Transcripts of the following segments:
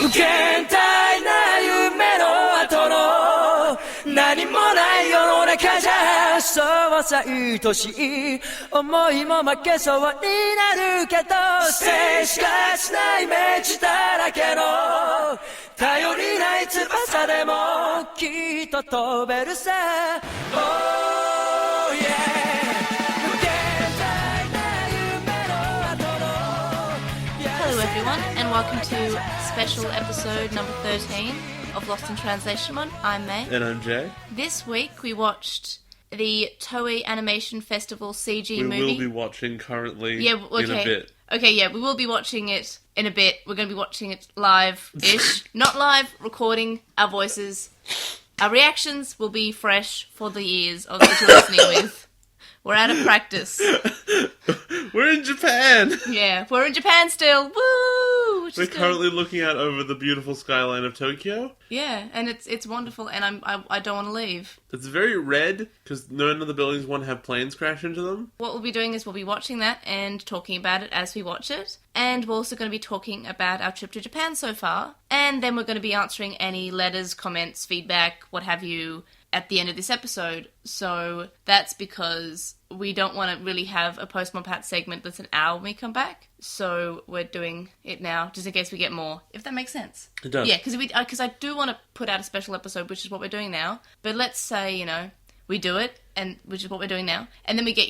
無限大な夢の後の何もない世の中じゃそうさ愛しい思いも負けそうになるけど静しかしないイメージだらけの頼りない翼でもきっと飛べるさ Oh yeah Hello everyone, and welcome to special episode number 13 of LostinTranslationmon. I'm May. And I'm Jay. This week we watched the Toei Animation Festival CG movie. We will be watching currently in a bit. Okay, yeah, we will be watching it in a bit. We're going to be watching it live-ish. Not live, recording our voices. Our reactions will be fresh for the ears of those you're listening with. We're out of practice. We're in Japan! Yeah, we're in Japan still. Woo! We're currently looking out over the beautiful skyline of Tokyo. Yeah, and it's wonderful, and I don't want to leave. It's very red, because none of the buildings want to have planes crash into them. What we'll be doing is we'll be watching that and talking about it as we watch it. And we're also going to be talking about our trip to Japan so far. And then we're going to be answering any letters, comments, feedback, what have you, at the end of this episode. So that's because we don't want to really have a Postmon Pat segment that's an hour when we come back. So we're doing it now, just in case we get more, if that makes sense. It does. Yeah, because I do want to put out a special episode, which is what we're doing now. But let's say, we do it, and which is what we're doing now. And then we get,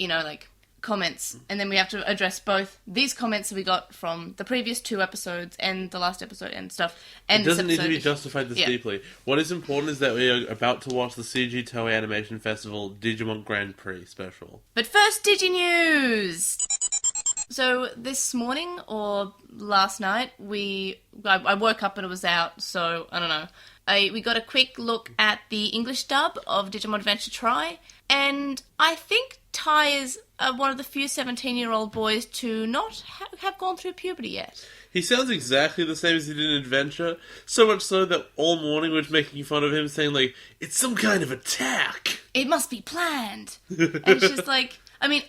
comments, and then we have to address both these comments that we got from the previous two episodes and the last episode and stuff. And it doesn't need to be justified this deeply. What is important is that we are about to watch the CG Toei Animation Festival Digimon Grand Prix special. But first, DigiNews! So this morning, or last night, I woke up and it was out, so I don't know. We got a quick look at the English dub of Digimon Adventure Tri, and I think Tai is one of the few 17-year-old boys to not have gone through puberty yet. He sounds exactly the same as he did in Adventure, so much so that all morning we were making fun of him, saying, it's some kind of attack! It must be planned! And it's just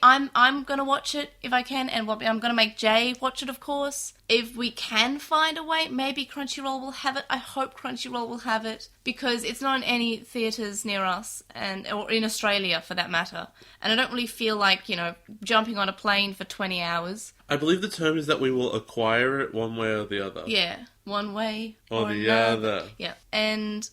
I'm gonna watch it if I can, and I'm gonna make Jay watch it, of course. If we can find a way, maybe Crunchyroll will have it. I hope Crunchyroll will have it, because it's not in any theatres near us, or in Australia for that matter. And I don't really feel like, jumping on a plane for 20 hours. I believe the term is that we will acquire it one way or the other. Yeah, one way or the other. Yeah, and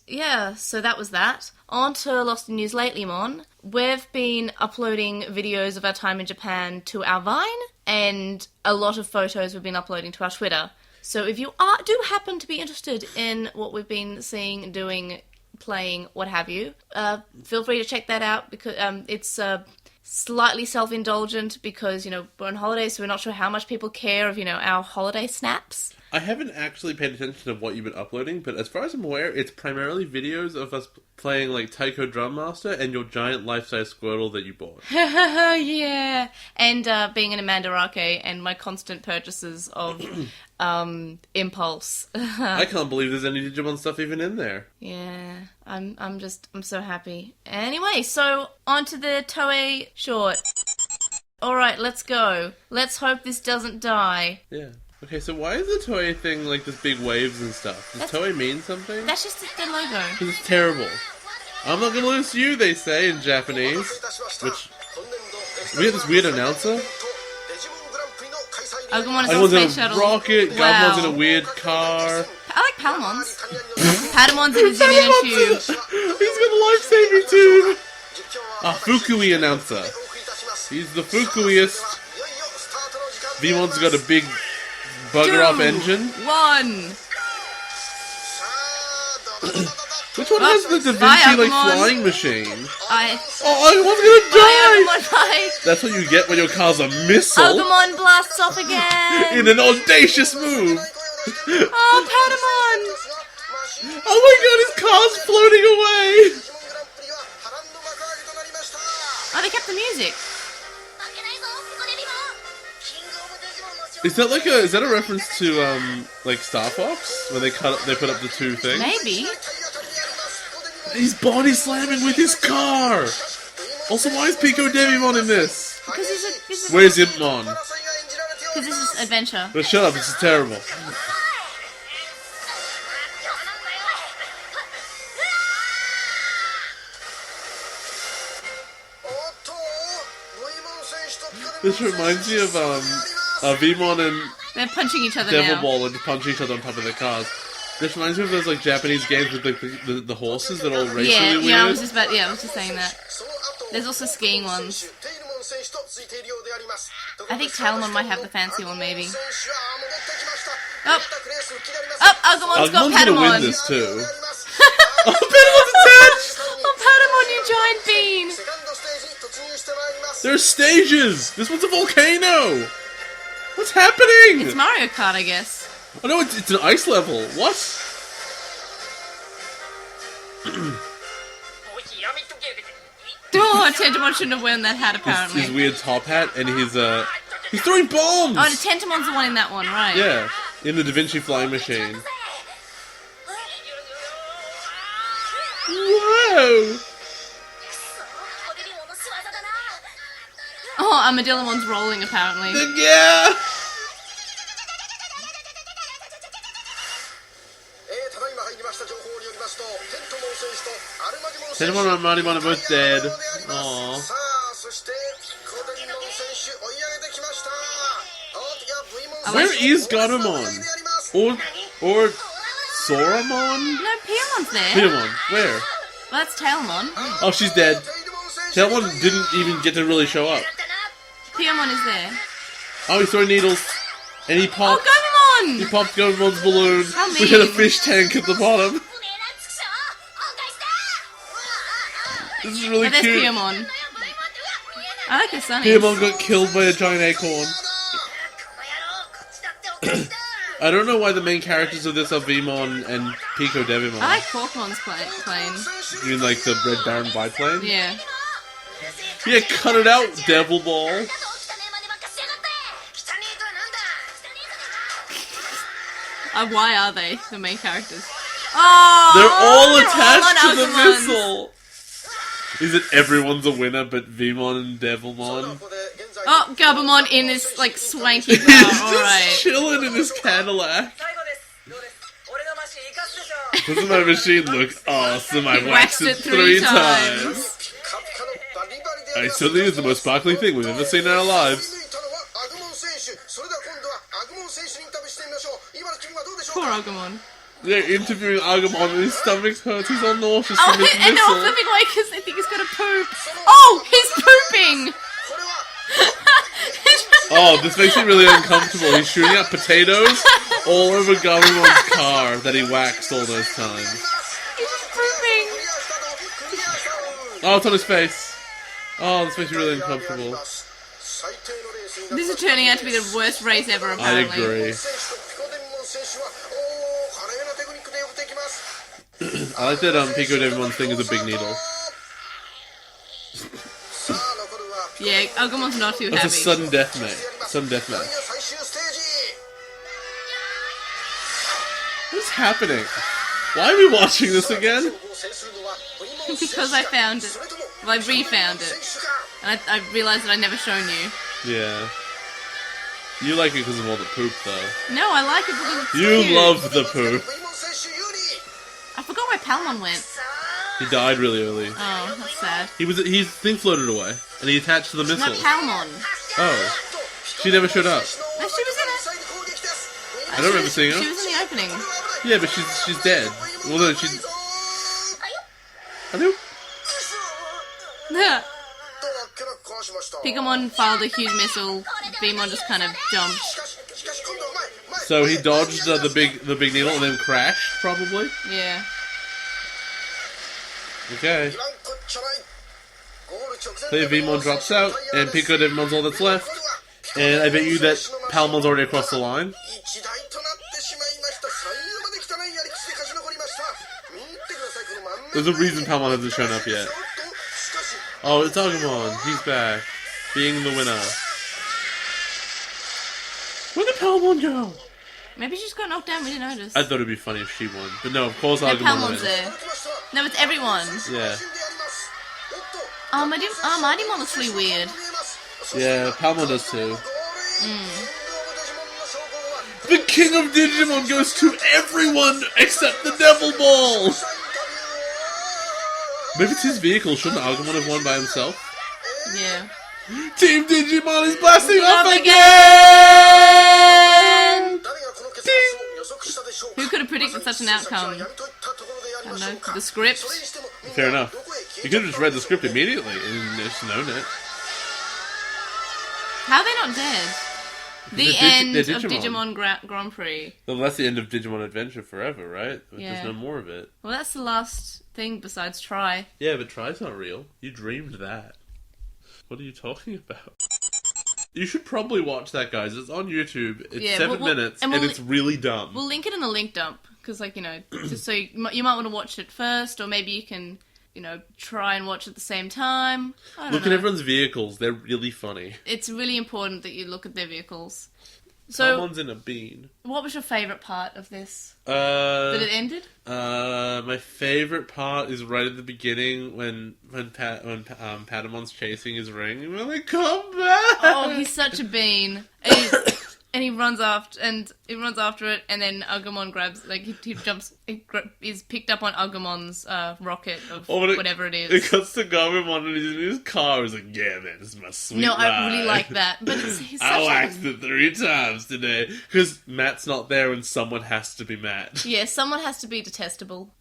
so that was that. On to Lost in NewsLatelymon. We've been uploading videos of our time in Japan to our Vine, and a lot of photos we've been uploading to our Twitter. So if you do happen to be interested in what we've been seeing, doing, playing, what have you, feel free to check that out, because it's slightly self-indulgent, because, we're on holidays, so we're not sure how much people care of, our holiday snaps. I haven't actually paid attention to what you've been uploading, but as far as I'm aware, it's primarily videos of us playing, Taiko Drum Master and your giant life-size Squirtle that you bought. Yeah! And being an Amanda Rake and my constant purchases of Impulse. I can't believe there's any Digimon stuff even in there. Yeah, I'm so happy. Anyway, so on to the Toei short. Alright, let's go. Let's hope this doesn't die. Yeah. Okay, so why is the Toei thing this big waves and stuff? Does Toei mean something? That's just the logo. Because it's terrible. I'm not gonna lose to you, they say in Japanese. Which... We have this weird announcer. Agumon is on Space Shuttle. Rocket, wow. Gamon's in a weird car. I like Palamon's. Patamon's in a Zimian tube. He's got a life-saving tube! Fukui announcer. He's the Fukuiest. Vimon's got a big bugger-off engine. 1. Which one has the Da Vinci, flying machine? I was gonna die! That's what you get when your car's a missile! Agumon blasts off again! In an audacious move! Oh, Patamon! Oh my god, his car's floating away! Oh, they kept the music. Is that a reference to Star Fox, where they put up the two things? Maybe. He's body slamming with his car. Also, why is Pico Devimon in this? Because he's a Where's Impmon? Because this is adventure. But shut up, this is terrible. This reminds me of Vmon and They're punching each other Devil now. Ball and punching each other on top of their cars. This reminds me of those like Japanese games with the horses that all race really weird. Yeah, I was just saying that. There's also skiing ones. I think Tailmon might have the fancy one, maybe. Oh, Agumon's got Agumon's gonna Patamon. win this too. Oh, Patamon's attached! Oh, Patamon, you giant bean! There are stages! This one's a volcano! What's happening? It's Mario Kart, I guess. Oh no, it's an ice level. What? Oh, Tentamon shouldn't have worn that hat, apparently. His weird top hat, and he's throwing bombs! Oh, and Tentamon's the one in that one, right? Yeah, in the Da Vinci flying machine. Whoa! Oh, Armadillomon's rolling, apparently. Yeah! Tentamon and Armadimon are both dead. Aww. Where is Garurumon? Or Soramon? No, Piamon's there. Piamon, where? Well, that's Tailmon. Oh, she's dead. Tailmon didn't even get to really show up. Piamon is there. Oh, he's throwing needles. And he Oh, popped... Goemon! He popped Garumon's balloon. How We had a mean. fish tank at the bottom. This is really Oh, there's cute. Piamon. I like his sunnies. Piamon got killed by a giant acorn. I don't know why the main characters of this are Vmon and Pico Devimon. I like Porkmon's plane. You mean like the Red Baron biplane? Yeah. Yeah, cut it out, Devil Ball. Why are they the main characters? Oh, They're all they're attached all to the on Agumons. missile. Is it everyone's a winner but Vmon and Devilmon? Oh, Gabumon in this like swanky car. He's just Alright. chilling in his Cadillac. Doesn't my machine look awesome? I waxed it 3 times. I certainly is the most sparkly thing we've ever seen in our lives. Poor Agumon. They're interviewing Agumon and his stomach hurts. He's all nauseous Oh, from his and they're all missile. flipping away because they think he's gonna poop. Oh, he's pooping! Oh, this makes me really uncomfortable. He's shooting out potatoes all over Garumon's car that he waxed all those times. He's just pooping. Oh, it's on his face. Oh, this makes me really uncomfortable. This is turning out to be the worst race ever, I apparently. agree. I like that Pico Devimon's thing is a big needle. Yeah, Agumon's not too That's happy. a sudden death match. Sudden death match. What's happening? Why are we watching this again? Because I found it. Well, I re-found it. And I realised that I'd never shown you. Yeah. You like it because of all the poop, though. No, I like it because it's You cute. love the poop. I forgot where Palmon went. He died really early. Oh, that's sad. His thing floated away, and he attached to the Not missile. Palmon. Oh. She never showed up. No, she was in it. I don't remember seeing her. She was in the opening. Yeah, but she's dead. Well, no, she... Hello? Yeah. Pigmon fired a huge missile. Beamon just kind of jumped. So he dodged the big needle and then crashed, probably? Yeah. Okay. Clear Vmon drops out, and Pico Devimon's all that's left. And I bet you that Palmon's already across the line. There's a reason Palmon hasn't shown up yet. Oh, it's Dogmon. He's back. Being the winner. Where did Palmon go? Maybe she just got knocked down, we didn't notice. I thought it'd be funny if she won. But no, of course No, Agumon Palmon's wins. there. No, it's everyone. Yeah. Martimon looks really weird. Yeah, Palmon does too. The King of Digimon goes to everyone except the Devil Ball! Maybe it's his vehicle. Shouldn't Agumon have won by himself? Yeah. Team Digimon is blasting off Off again! Who could have predicted such an outcome? I don't know. The script? Fair enough. You could have just read the script immediately and just known it. How are they not dead? The They're end of Digimon. Digimon Grand Prix. Well, that's the end of Digimon Adventure forever, right? Yeah. There's no more of it. Well, that's the last thing besides Try. Yeah, but Try's not real. You dreamed that. What are you talking about? You should probably watch that, guys. It's on YouTube. It's 7 minutes, and it's really dumb. We'll link it in the link dump, because, like, you know, just so you might want to watch it first, or maybe you can, you know, try and watch at the same time. I don't Look know. at everyone's vehicles. They're really funny. It's really important that you look at their vehicles. So, Someone's in a bean. what was your favourite part of this? That it ended? My favorite part is right at the beginning when Patamon's chasing his ring and we're like, come back! Oh, he's such a bean. And he runs after it, and then Agumon grabs, like, he jumps, he's picked up on Agumon's rocket of whatever it is. It cuts to Dogmon and he's in his car. He's like, yeah, man, this is my sweet No, ride. I really like that. But he's such I a... waxed it 3 times today. Because Matt's not there and someone has to be Matt. Yeah, someone has to be detestable.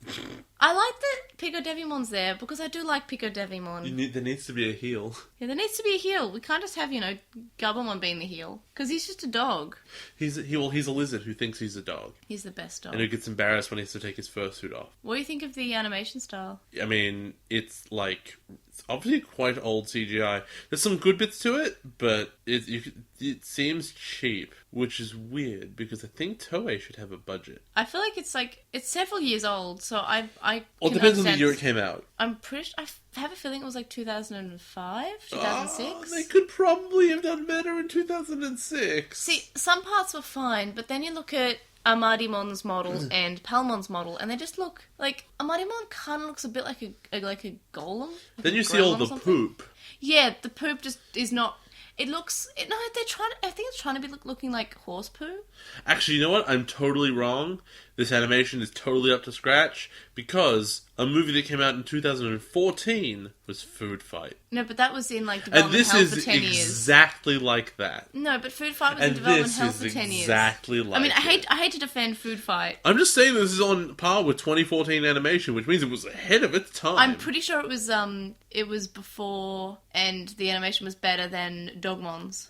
I like that Pico Devimon's there, because I do like Pico Devimon. There needs to be a heel. Yeah, there needs to be a heel. We can't just have, you know, Gabumon being the heel. Because he's just a dog. He's a lizard who thinks he's a dog. He's the best dog. And who gets embarrassed when he has to take his fursuit off. What do you think of the animation style? I mean, it's obviously quite old CGI. There's some good bits to it, but it seems cheap, which is weird because I think Toei should have a budget. I feel like it's several years old, so I Well, it depends on the year it came out. I'm pretty. I have a feeling it was like 2005, 2006. They could probably have done better in 2006. See, some parts were fine, but then you look at Amadimon's model and Palmon's model, and they just look like Amadimon kind of looks a bit like a golem. Then you see all the poop. Yeah, the poop just is not. It looks. No, they're trying. I think it's trying to be looking like horse poo. Actually, you know what? I'm totally wrong. This animation is totally up to scratch because a movie that came out in 2014 was Food Fight. No, but that was in like And development this hell is for 10 years. exactly like that. No, but Food Fight was And in development this hell is for 10 years. exactly like I mean, it. I hate to defend Food Fight. I'm just saying this is on par with 2014 animation, which means it was ahead of its time. I'm pretty sure it was before, and the animation was better than Dogmons.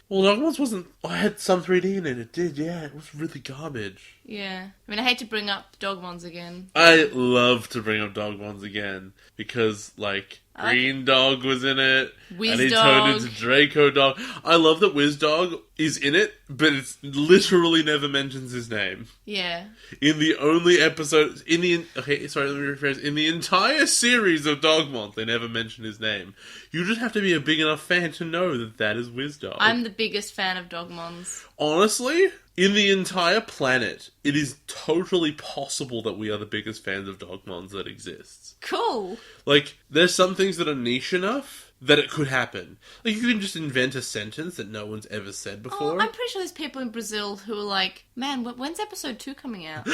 Well, Dogmons wasn't... I had some 3D in it. It did, yeah. It was really garbage. Yeah. I mean, I hate to bring up Dogmons again. I love to bring up Dogmons again because, like, Green Dog was in it, Whiz and he Dog. turned into Draco Dog. I love that Whiz Dog is in it, but it literally never mentions his name. Yeah. In the only episode... let me rephrase. In the entire series of Dogmon, they never mention his name. You just have to be a big enough fan to know that that is Whiz Dog. I'm the biggest fan of Dogmons. Honestly, in the entire planet, it is totally possible that we are the biggest fans of Dogmons that exists. Cool. Like, there's some things that are niche enough that it could happen. Like, you can just invent a sentence that no one's ever said before. Oh, I'm pretty sure there's people in Brazil who are like, man, when's episode 2 coming out?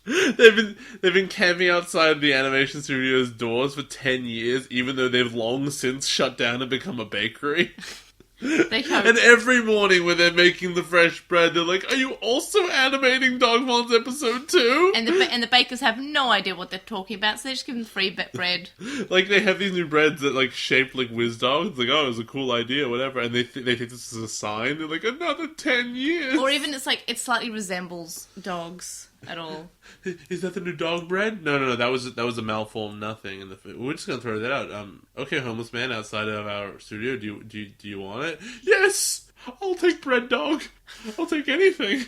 They've been camping outside the animation studio's doors for 10 years, even though they've long since shut down and become a bakery. They hope. And every morning when they're making the fresh bread, they're like, are you also animating Dogmon's episode 2? And the bakers have no idea what they're talking about, so they just give them free bread. Like, they have these new breads that, like, shaped like Whiz Dogs. Like, oh, it was a cool idea, whatever. And they take this as a sign. They're like, another 10 years. Or even it's like, it slightly resembles dogs at all. Is that the new dog bread? No. That was a malformed nothing in the food. We're just gonna throw that out. Okay, homeless man outside of our studio. Do you want it? Yes, I'll take bread dog. I'll take anything.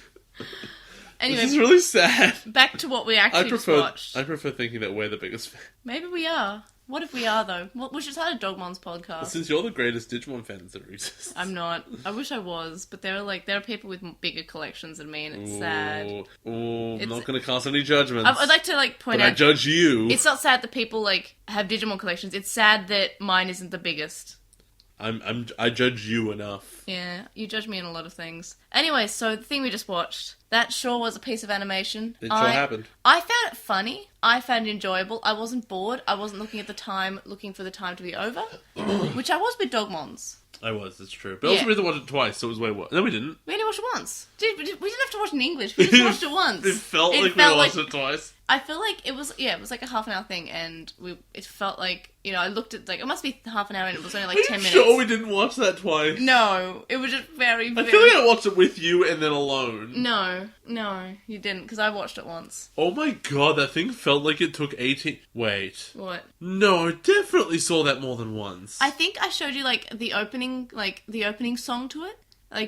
Anyway, this is really sad. Back to what we actually just watched. I prefer thinking that we're the biggest fan. Maybe we are. What if we are, though? We should start a Dogmons podcast. Since you're the greatest Digimon fans that exists. I'm not. I wish I was, but there are people with bigger collections than me, and it's sad. I'm not going to cast any judgments. I'd like to point but out. I judge you. It's not sad that people have Digimon collections. It's sad that mine isn't the biggest. I judge you enough. Yeah, you judge me in a lot of things. Anyway, so the thing we just watched, That sure was a piece of animation. It sure happened. I found it funny. I found it enjoyable. I wasn't bored. I wasn't looking for the time to be over, which I was with Dogmons. I was, that's true. But also we had to watch it twice, so it was way worse. No, we didn't. We only watched it once. Dude, we didn't have to watch it in English. We just watched it once. It felt like we watched it twice. I feel like it was like a half an hour thing, and it felt like, I looked at, it must be half an hour, and it was only like 10 minutes. Sure we didn't watch that twice? No, it was just very, very... I feel like I watched it with you and then alone. No, you didn't, because I watched it once. Oh my god, that thing felt like it took 18... Wait. What? No, I definitely saw that more than once. I think I showed you, the opening song to it.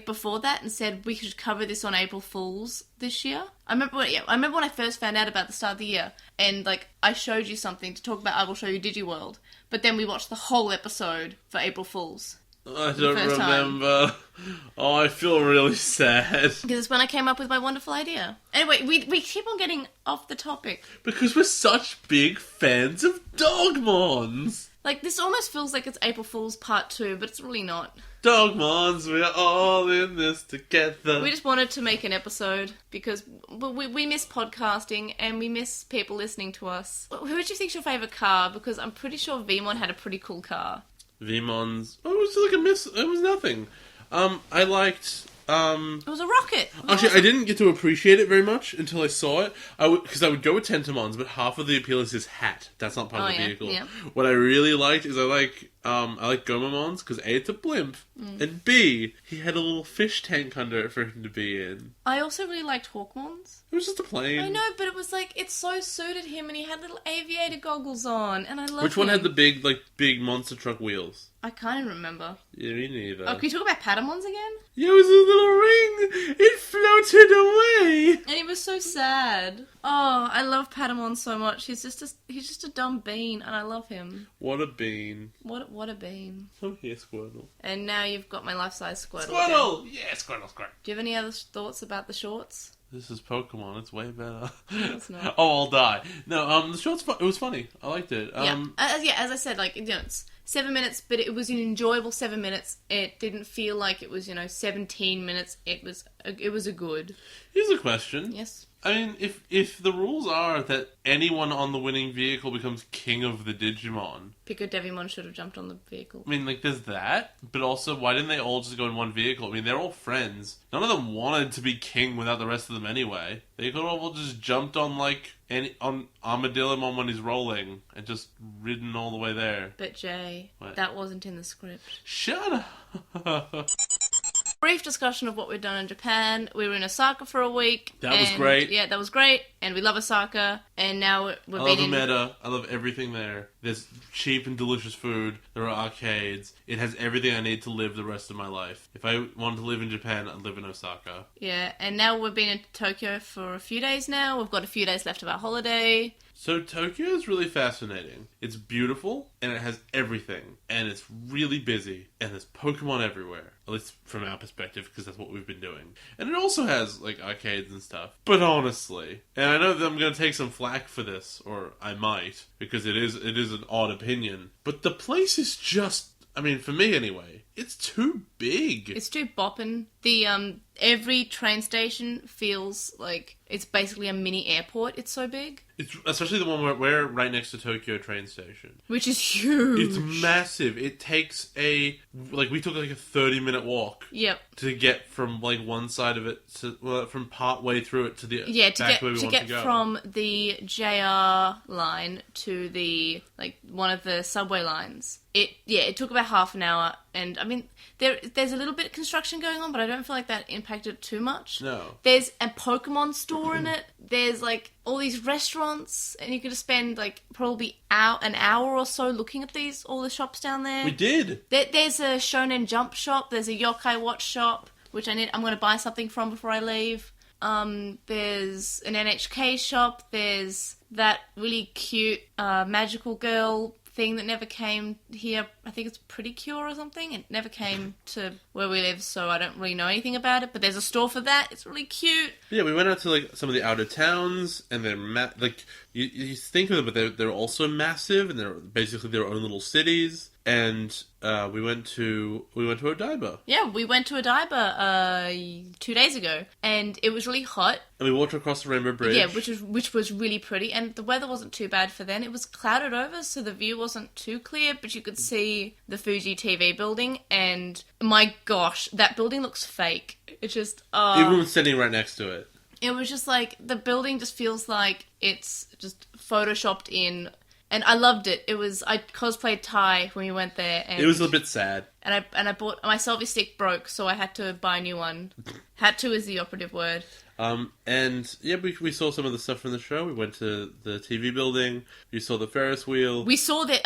Before that, and said we should cover this on April Fool's this year. I remember when I first found out about the start of the year, and I showed you something to talk about. I will show you DigiWorld, but then we watched the whole episode for April Fool's. I don't remember. Oh, I feel really sad. Because it's when I came up with my wonderful idea. Anyway, we keep on getting off the topic. Because we're such big fans of Dogmons. This almost feels like it's April Fool's Part 2, but it's really not. Dogmons, we're all in this together. We just wanted to make an episode because we miss podcasting and we miss people listening to us. Who do you think's your favourite car? Because I'm pretty sure Vmon had a pretty cool car. Vmon's... Oh, it was like a miss... It was nothing. I liked... It was a rocket. Actually, I didn't get to appreciate it very much until I saw it. Because I would go with Tentamons, but half of the appeal is his hat. That's not part of the vehicle. Yeah. What I really liked is I like Gomamons because A, it's a blimp, and B, he had a little fish tank under it for him to be in. I also really liked Hawkmons. It was just a plane. I know, but it was it so suited him, and he had little aviator goggles on, and I love Which one had the big monster truck wheels? I can't even remember. Yeah, me neither. Oh, can you talk about Patamons again? Yeah, it was a little ring. It floated away. And he was so sad. Oh, I love Patamon so much. He's just a dumb bean, and I love him. What a bean. What a bean. Oh, here, Squirtle. And now you've got my life-size Squirtle. Squirtle! Again. Yeah, Squirtle. Do you have any other thoughts about the shorts? This is Pokemon. It's way better. It's not. Oh, I'll die. No, the shorts. It was funny. I liked it. As I said, it's 7 minutes, but it was an enjoyable 7 minutes. It didn't feel like it was 17 minutes. It was a good. Here's a question. Yes. I mean, if the rules are that anyone on the winning vehicle becomes king of the Digimon... Pico Devimon should have jumped on the vehicle. I mean, there's that, but also, why didn't they all just go in one vehicle? I mean, they're all friends. None of them wanted to be king without the rest of them anyway. They could have all just jumped on, on Armadillomon when he's rolling, and just ridden all the way there. But Jay, What? That wasn't in the script. Shut up! Brief discussion of what we've done in Japan. We were in Osaka for a week. That was great. Yeah, that was great. And we love Osaka. And now we're I love Umeda. I love everything there. There's cheap and delicious food. There are arcades. It has everything I need to live the rest of my life. If I wanted to live in Japan, I'd live in Osaka. Yeah, and now we've been in Tokyo for a few days now. We've got a few days left of our holiday. So Tokyo is really fascinating. It's beautiful, and it has everything. And it's really busy, and there's Pokemon everywhere. At least from our perspective, because that's what we've been doing. And it also has, arcades and stuff. But honestly, and I know that I'm going to take some flack for this, or I might, because it is an odd opinion, but the place is just... I mean, for me anyway, it's too big. It's too boppin'. Every train station feels like it's basically a mini airport. It's so big. It's especially the one where we're right next to Tokyo train station. Which is huge. It's massive. It takes we took a 30-minute walk. Yep. To get from one side of it to from part way through it to the back where we want to go. From the JR line to the one of the subway lines. It took about half an hour, and I mean there's a little bit of construction going on, but I don't feel like that impacted too much. No. There's a Pokemon store in it. There's all these restaurants, and you could just spend probably an hour or so looking at all the shops down there. We did. There's a Shonen Jump shop. There's a Yokai Watch shop, which I'm going to buy something from before I leave. There's an NHK shop. There's that really cute magical girl thing that never came here. I think it's Pretty Cure or something. It never came to where we live, so I don't really know anything about it. But there's a store for that. It's really cute. Yeah, we went out to some of the outer towns, and they're you think of them, but they're also massive, and they're basically their own little cities. And we went to Odaiba. Yeah, we went to Odaiba 2 days ago, and it was really hot. And we walked across the Rainbow Bridge. Yeah, which was really pretty, and the weather wasn't too bad for then. It was clouded over, so the view wasn't too clear, but you could see the Fuji TV building, and my gosh, that building looks fake. It's just... Everyone's standing right next to it. It was just like, the building just feels like it's just photoshopped in... And I loved it. I cosplayed Tai when we went there. And it was a bit sad. And I bought... My selfie stick broke, so I had to buy a new one. Had to is the operative word. And yeah, we saw some of the stuff from the show. We went to the TV building. We saw the Ferris wheel. We saw that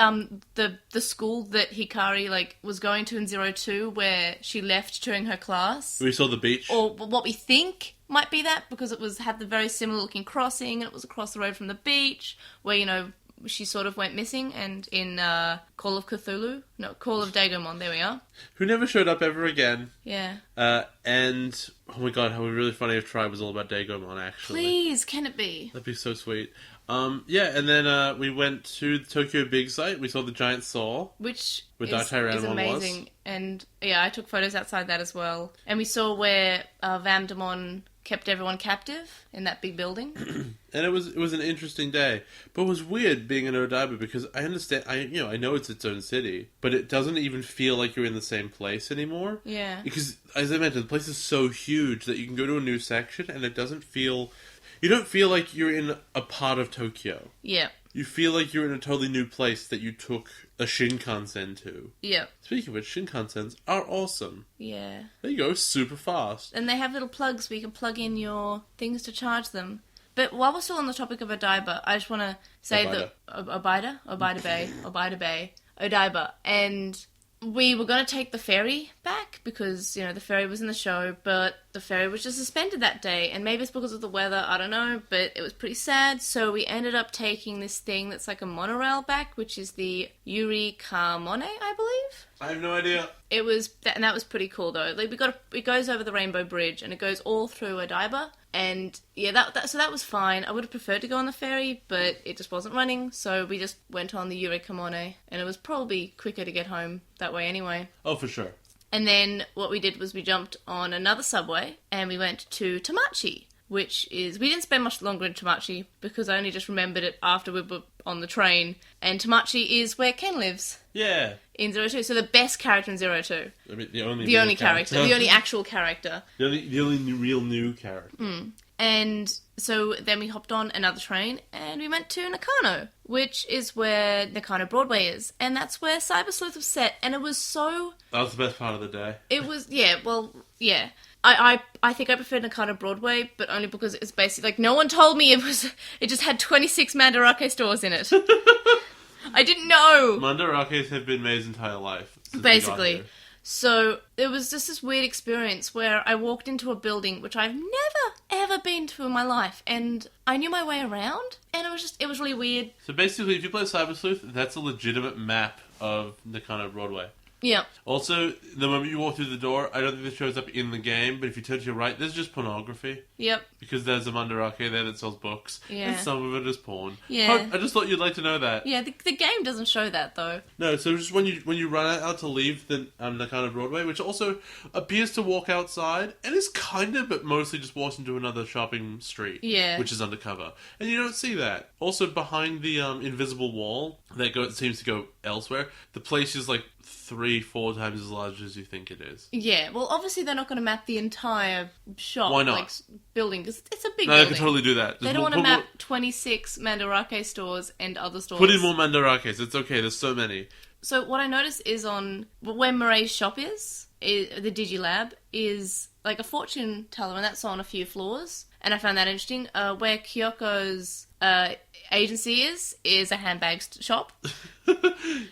the school that Hikari was going to in 02, where she left during her class. We saw the beach. Or what we think might be that, because it had the very similar looking crossing, and it was across the road from the beach, where she sort of went missing, and in Call of Dagomon, there we are. Who never showed up ever again. Yeah. And, oh my god, how would be really funny if Tribe was all about Dagomon, actually. Please, can it be? That'd be so sweet. Yeah, and then we went to the Tokyo Big Sight. We saw the giant saw. Which is amazing. Was. And yeah, I took photos outside that as well. And we saw where Vamdemon kept everyone captive in that big building. And it was an interesting day. But it was weird being in Odaiba because I understand, I know it's its own city, but it doesn't even feel like you're in the same place anymore. Yeah. Because, as I mentioned, the place is so huge that you can go to a new section and it doesn't feel... You don't feel like you're in a part of Tokyo. Yeah. You feel like you're in a totally new place that you took a Shinkansen to. Yeah. Speaking of which, Shinkansens are awesome. Yeah. There you go, super fast. And they have little plugs where you can plug in your things to charge them. But while we're still on the topic of Odaiba, I just want to say that... Odaiba. And we were going to take the ferry back because, the ferry was in the show, but the ferry was just suspended that day. And maybe it's because of the weather, I don't know, but it was pretty sad. So we ended up taking this thing that's like a monorail back, which is the Yuri Kamone, I believe. I have no idea. It was, and that was pretty cool though. It goes over the Rainbow Bridge and it goes all through Odaiba. And yeah, so that was fine. I would have preferred to go on the ferry, but it just wasn't running. So we just went on the Yuri Kamone, and it was probably quicker to get home that way anyway. Oh, for sure. And then what we did was we jumped on another subway and we went to Tamachi, which is... We didn't spend much longer in Tamachi because I only just remembered it after we were on the train. And Tamachi is where Ken lives. Yeah. In 02. So the best character in 02. I mean, the only character. The only actual character. The only real new character. Mm. And so then we hopped on another train and we went to Nakano, which is where Nakano Broadway is. And that's where Cyber Sleuth was set. And it was so... That was the best part of the day. It was, yeah, well, yeah. I think I preferred Nakano Broadway, but only because it's basically, no one told me it just had 26 Mandarake stores in it. I didn't know! Mandarakes have been May's entire life. Basically. So, it was just this weird experience where I walked into a building which I've never, ever been to in my life, and I knew my way around, and it was really weird. So basically, if you play Cyber Sleuth, that's a legitimate map of Nakano Broadway. Yeah. Also, the moment you walk through the door, I don't think this shows up in the game, but if you turn to your right, there's just pornography. Yep. Because there's a Mandarake there that sells books. Yeah. And some of it is porn. Yeah. I just thought you'd like to know that. Yeah, the game doesn't show that, though. No, so just when you run out to leave the Nakano Broadway, which also appears to walk outside, and is kind of, but mostly just walks into another shopping street. Yeah. Which is undercover. And you don't see that. Also, behind the invisible wall that seems to go elsewhere, the place is 3-4 times as large as you think it is. Yeah, well, obviously they're not going to map the entire shop. Why not? Building, because it's a big building. No, they can totally do that. They don't want to map 26 Mandarake stores and other stores. Put in more Mandarakes. It's okay. There's so many. So what I noticed is where Moray's shop is the Digilab, is a fortune teller, and that's on a few floors. And I found that interesting. Where Kyoko's agency is a handbag shop.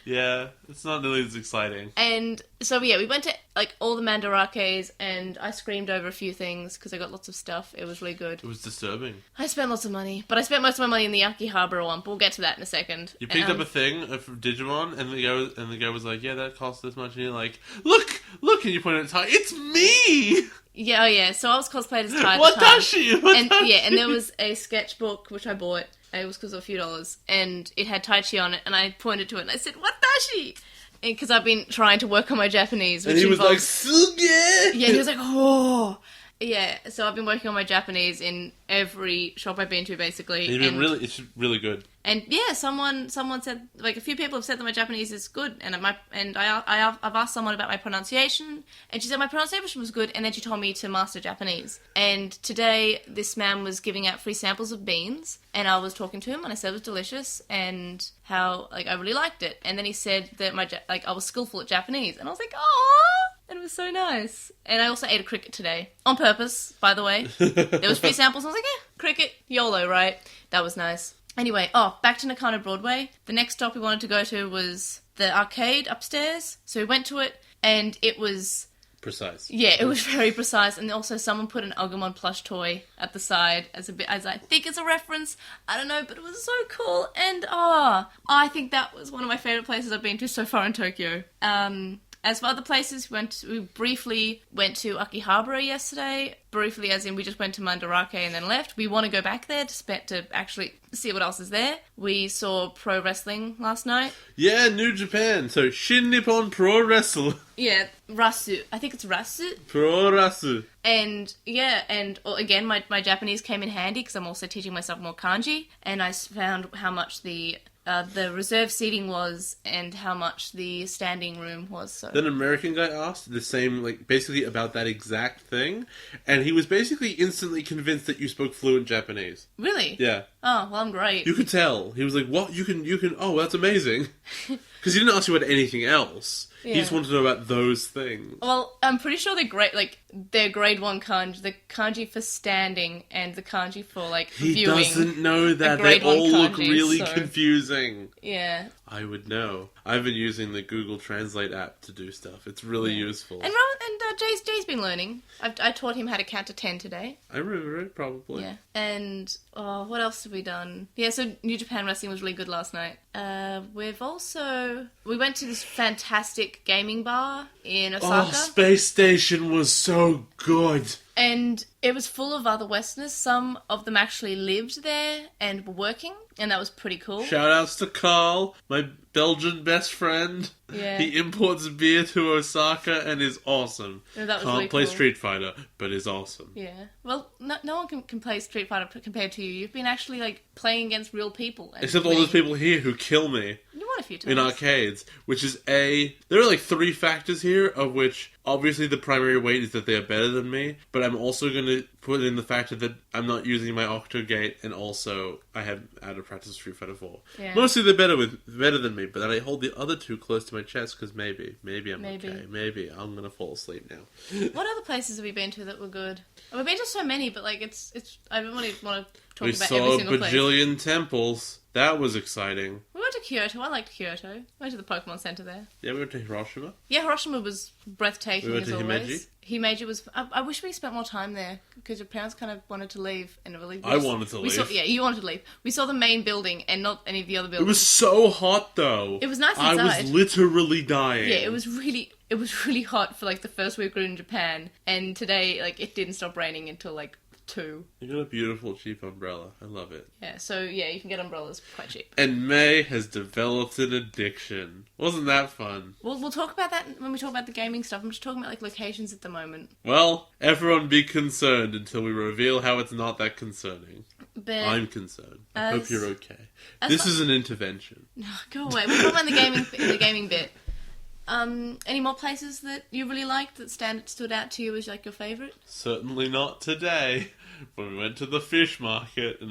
Yeah, it's not nearly as exciting. And so, yeah, we went to, all the Mandarakes, and I screamed over a few things, because I got lots of stuff. It was really good. It was disturbing. I spent lots of money, but I spent most of my money in the Akihabara one, but we'll get to that in a second. You picked up a thing of Digimon, and the guy was like, yeah, that costs this much, and you're like, look, and you point at Tai, it's me! Yeah, oh yeah, so I was cosplayed as Tai. Watashi! And there was a sketchbook, which I bought. It was because of a few dollars, and it had Tai Chi on it, and I pointed to it, and I said, Watashi! because I've been trying to work on my Japanese. Which And he was like, involves- Suge! yeah, he was like, oh. Yeah, so I've been working on my Japanese in every shop I've been to, basically. It's really good. And yeah, someone said, like, a few people have said that my Japanese is good, and I've asked someone about my pronunciation, and she said my pronunciation was good, and then she told me to master Japanese. And today, this man was giving out free samples of beans, and I was talking to him, and I said it was delicious, and how, like, I really liked it. And then he said that I was skillful at Japanese, and I was like, aww! And it was so nice. And I also ate a cricket today. On purpose, by the way. There was free samples. I was like, cricket, YOLO, right? That was nice. Anyway, back to Nakano Broadway. The next stop we wanted to go to was the arcade upstairs. So we went to it, and it was... Precise. Yeah, it was very precise. And also someone put an Agumon plush toy at the side as I think it's a reference. I don't know, but it was so cool. And, I think that was one of my favourite places I've been to so far in Tokyo. As for other places, we briefly went to Akihabara yesterday. Briefly, as in we just went to Mandarake and then left. We want to go back there to actually see what else is there. We saw pro wrestling last night. Yeah, New Japan. So, Shin Nippon Pro Wrestle. Yeah, Rasu. I think it's Rasu. Pro Rasu. And, yeah, and again, my Japanese came in handy because I'm also teaching myself more kanji. And I found how much the reserve seating was and how much the standing room was. So Then an American guy asked the same, like, basically about that exact thing, and he was basically instantly convinced that you spoke fluent Japanese. Really? Yeah. Oh, well, I'm great. You could tell. He was like, what? You can, oh, that's amazing. Because he didn't ask you about anything else. He just wanted to know about those things. Well, I'm pretty sure they're great, like, they're grade 1 kanji. The kanji for standing and the kanji for, like, He viewing. doesn't know that. They grade one all look kanji, really so- confusing. Yeah. I would know. I've been using the Google Translate app to do stuff. It's really useful. And Jay's been learning. I taught him how to count to 10 today. I remember it, probably. Yeah. And, what else have we done? Yeah, so New Japan Wrestling was really good last night. We went to this fantastic gaming bar in Osaka. Oh, Space Station was so good. And it was full of other Westerners. Some of them actually lived there and were working, and that was pretty cool. Shout outs to Carl, my Belgian best friend. Yeah. He imports beer to Osaka and is awesome. Yeah, that was Can't really play cool. Street Fighter, but is awesome. Yeah. Well, no one can play Street Fighter compared to you. You've been actually, like, playing against real people. And Except all those people here who kill me You won a few times. in arcades, which is there are like 3 factors here, of which obviously the primary weight is that they are better than me, but I'm also going to put in the factor that I'm not using my Octogate, and also I have out of practice Street Fighter 4. Yeah. Mostly they're better than me, but then I hold the other 2 close to my chest because maybe I'm okay. Maybe I'm going to fall asleep now. What other places have we been to that were good? We've been to so many, but, like, it's I don't really want to talk We about saw every a single place. bajillion temples. That was exciting. We went to Kyoto. I liked Kyoto. We went to the Pokemon Center there. Yeah, we went to Hiroshima. Yeah, Hiroshima was breathtaking We went as to always. Himeji was... I wish we spent more time there, because your parents kind of wanted to leave, and really... I wanted to leave. Yeah, you wanted to leave. We saw the main building, and not any of the other It buildings. was so hot, though. It was nice I inside. was literally dying. Yeah, it was really hot for, like, the first week we were in Japan, and today, like, it didn't stop raining until, like, 2. You got a beautiful, cheap umbrella. I love it. Yeah, so, yeah, you can get umbrellas quite cheap. And May has developed an addiction. Wasn't that fun? We'll talk about that when we talk about the gaming stuff. I'm just talking about, like, locations at the moment. Well, everyone be concerned until we reveal how it's not that concerning. But I'm concerned. I hope you're okay. as This far- is an intervention. go away. We'll talk about the gaming bit. Any more places that you really liked that stood out to you as, like, your favourite? Certainly not today. When we went to the fish market and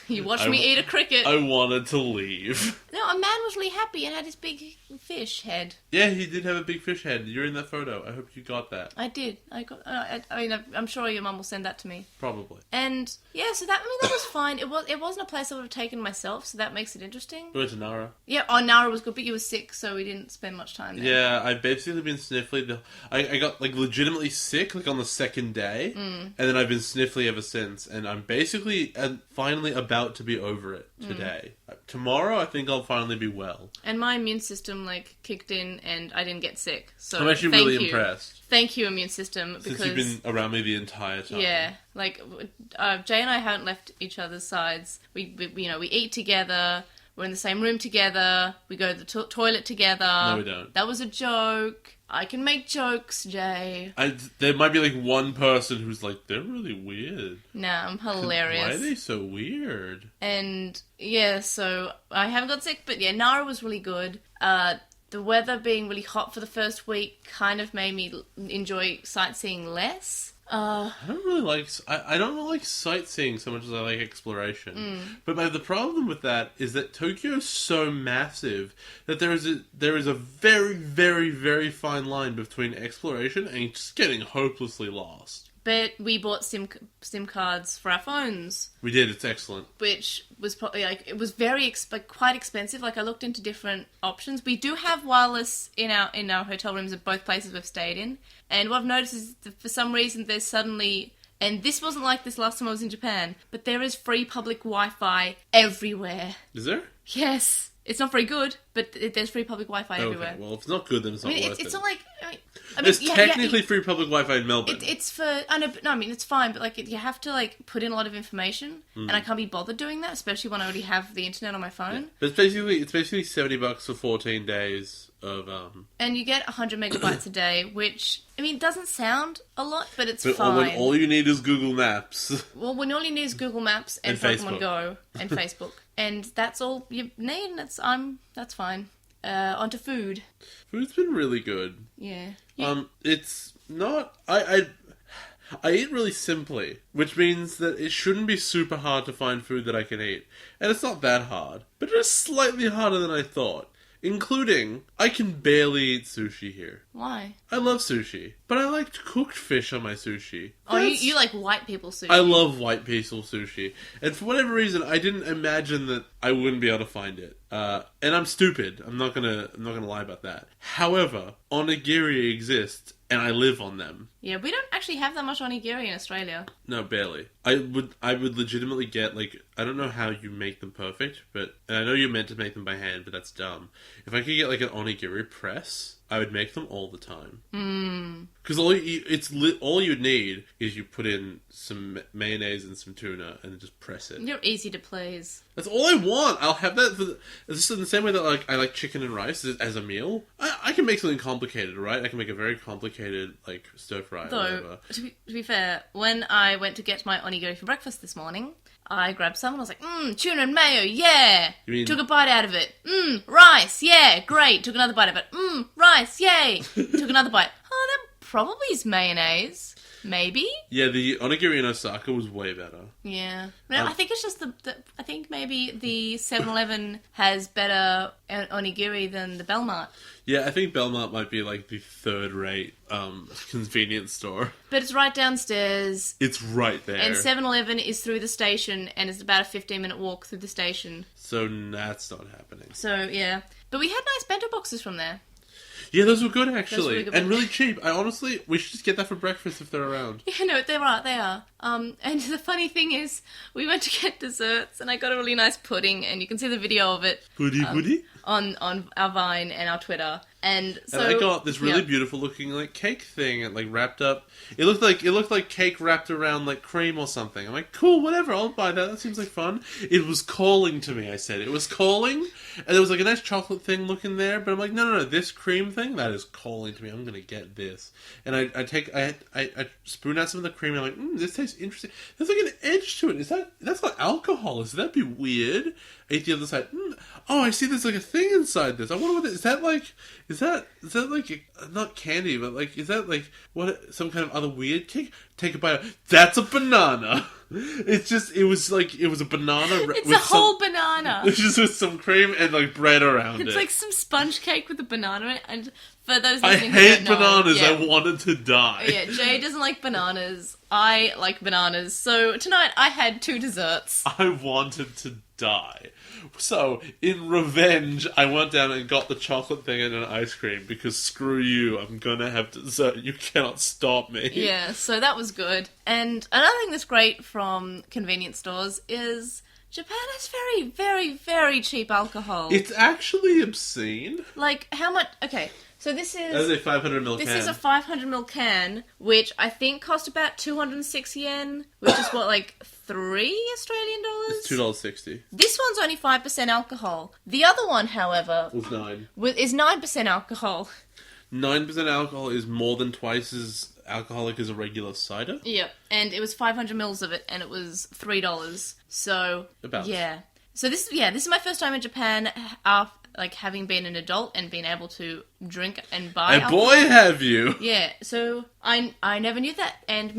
You watched me eat a cricket. I wanted to leave. No, a man was really happy and had his big fish head. Yeah, he did have a big fish head. You're in that photo. I hope you got that. I did. I'm sure your mum will send that to me. Probably. And yeah, so that was fine. It wasn't a place I would have taken myself, so that makes it interesting. We went to Nara. Yeah, Nara was good, but you were sick, so we didn't spend much time there. Yeah, I've basically been sniffly. I got, like, legitimately sick, like, on the second day. And then I've been sniffly ever since. And I'm basically finally about to be over it today. Tomorrow, I think I'll finally be well. And my immune system, like, kicked in and I didn't get sick. So I'm actually thank really you. impressed. Thank you, immune system, because... Since you've been around me the entire time. Yeah, like, Jay and I haven't left each other's sides. We eat together, we're in the same room together, we go to the toilet together. No, we don't. That was a joke. I can make jokes, Jay. There might be like one person who's like, they're really weird. Nah, I'm hilarious. Why are they so weird? And yeah, so I haven't got sick, but yeah, Nara was really good. The weather being really hot for the first week kind of made me enjoy sightseeing less. I don't really like. I don't like sightseeing so much as I like exploration. But the problem with that is that Tokyo is so massive that there is a very, very, very fine line between exploration and just getting hopelessly lost. But we bought SIM cards for our phones. We did. It's excellent. Which was probably it was very quite expensive. Like I looked into different options. We do have wireless in our hotel rooms at both places we've stayed in. And what I've noticed is that for some reason there's suddenly, and this wasn't like this last time I was in Japan, but there is free public Wi-Fi everywhere. Is there? Yes. It's not very good, but there's free public Wi-Fi everywhere. Okay, well, if it's not good, then it's not worth it. It's not like... There's technically free public Wi-Fi in Melbourne. It's for... I mean, it's fine, but, like, you have to, like, put in a lot of information, and I can't be bothered doing that, especially when I already have the internet on my phone. Yeah. But it's basically $70 for 14 days of... And you get 100 megabytes a day, which, I mean, doesn't sound a lot, but it's fine. When all you need is Google Maps. Well, when all you need is Google Maps and Pokemon Go and Facebook. And that's all you need, and that's fine. Onto food. Food's been really good. Yeah. It's not... I eat really simply, which means that it shouldn't be super hard to find food that I can eat. And it's not that hard, but it is slightly harder than I thought. Including, I can barely eat sushi here. Why? I love sushi, but I like cooked fish on my sushi. Oh, you like white people sushi? I love white people sushi. And for whatever reason, I didn't imagine that I wouldn't be able to find it. And I'm stupid. I'm not gonna lie about that. However, onigiri exists, and I live on them. Yeah, we don't actually have that much onigiri in Australia. No, barely. I would legitimately get, like, I don't know how you make them perfect, but, and I know you're meant to make them by hand, but that's dumb. If I could get, like, an onigiri press, I would make them all the time. Because all you need is you put in some mayonnaise and some tuna and just press it. You're easy to please. That's all I want. I'll have that it's in the same way that, like, I like chicken and rice as a meal. I can make something complicated, right? I can make a very complicated, like, stir fry or whatever. To be fair, when I went to get my onigiri for breakfast this morning, I grabbed some and I was like, tuna and mayo, yeah! Took a bite out of it. Rice, yeah, great. Took another bite of it. Rice, yay! Took another bite. Oh, that probably is mayonnaise. Maybe? Yeah, the onigiri in Osaka was way better. Yeah. I think it's just I think maybe the 7-Eleven has better onigiri than the Belmont. Yeah, I think Belmont might be like the third-rate convenience store. But it's right downstairs. It's right there. And 7-Eleven is through the station, and it's about a 15-minute walk through the station. So that's not happening. So, yeah. But we had nice bento boxes from there. Yeah, those were good, actually. Really good, and really cheap. We should just get that for breakfast if they're around. Yeah, no, they are. And the funny thing is, we went to get desserts, and I got a really nice pudding, and you can see the video of it. Pudding? On our Vine and our Twitter. And so I got this really beautiful looking, like, cake thing, and, like, wrapped up. It looked like cake wrapped around, like, cream or something. I'm like, cool, whatever, I'll buy that. That seems like fun. It was calling to me, I said. It was calling, and there was, like, a nice chocolate thing looking there, but I'm like, no, this cream thing, that is calling to me. I'm gonna get this. And I spoon out some of the cream, and I'm like, this tastes interesting. There's, like, an edge to it. That's not alcohol, is that be weird? I ate the other side. Oh, I see there's, like, a thing inside this. I wonder what is that, like... Is that like, not candy, but, like, is that, like, some kind of other weird cake? Take a bite. That's a banana. It was a banana. It's a whole banana. It's just with some cream and, like, bread around it. It's like some sponge cake with a banana in it. And for those I listening hate who don't bananas. know, I wanted to die. Yeah, Jay doesn't like bananas. I like bananas. So tonight I had 2 desserts. I wanted to die. So, in revenge, I went down and got the chocolate thing and an ice cream, because screw you, I'm gonna have dessert. You cannot stop me. Yeah, so that was good. And another thing that's great from convenience stores is Japan has very, very, very cheap alcohol. It's actually obscene. Like, how much... Okay, So this That is is a 500ml can. this is a 500ml can, which I think cost about 206 yen, which is what, like $3 Australian dollars. It's $2.60. This one's only 5% alcohol. The other one, however, It was 9. is 9% alcohol. 9% alcohol is more than twice as alcoholic as a regular cider. Yep, and it was 500 mils of it, and it was $3. So About. yeah. So this is my first time in Japan, like having been an adult and being able to drink and buy. And alcohol. boy, have you! Yeah. So I never knew that, and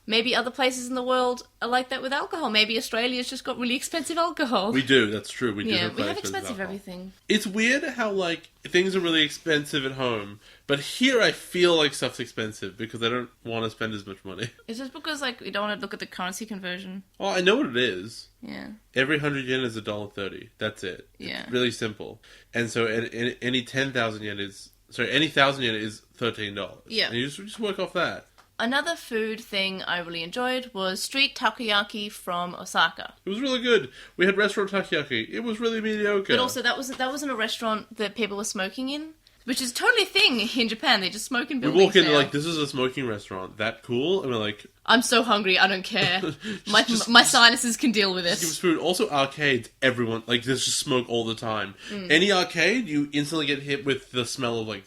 maybe other places in the world are like that with alcohol. Maybe Australia's just got really expensive alcohol. We do, that's true. We do yeah, have we quite have expensive alcohol. everything. It's weird how, like, things are really expensive at home, but here I feel like stuff's expensive because I don't want to spend as much money. It's just because, like, we don't want to look at the currency conversion. Well, I know what it is. Yeah. Every 100 yen is $1.30. That's it. Yeah. It's really simple. And so any 10,000 yen is... Sorry, any 1,000 yen is $13. Yeah. And you just work off that. Another food thing I really enjoyed was street takoyaki from Osaka. It was really good. We had restaurant takoyaki. It was really mediocre. But also, that wasn't a restaurant that people were smoking in, which is totally a thing in Japan. They just smoke in we buildings walk in now. like, this is a smoking restaurant. That cool? And we're like, I'm so hungry, I don't care. My sinuses can deal with give us it. food. Also, arcades, everyone, like, there's just smoke all the time. Any arcade, you instantly get hit with the smell of, like,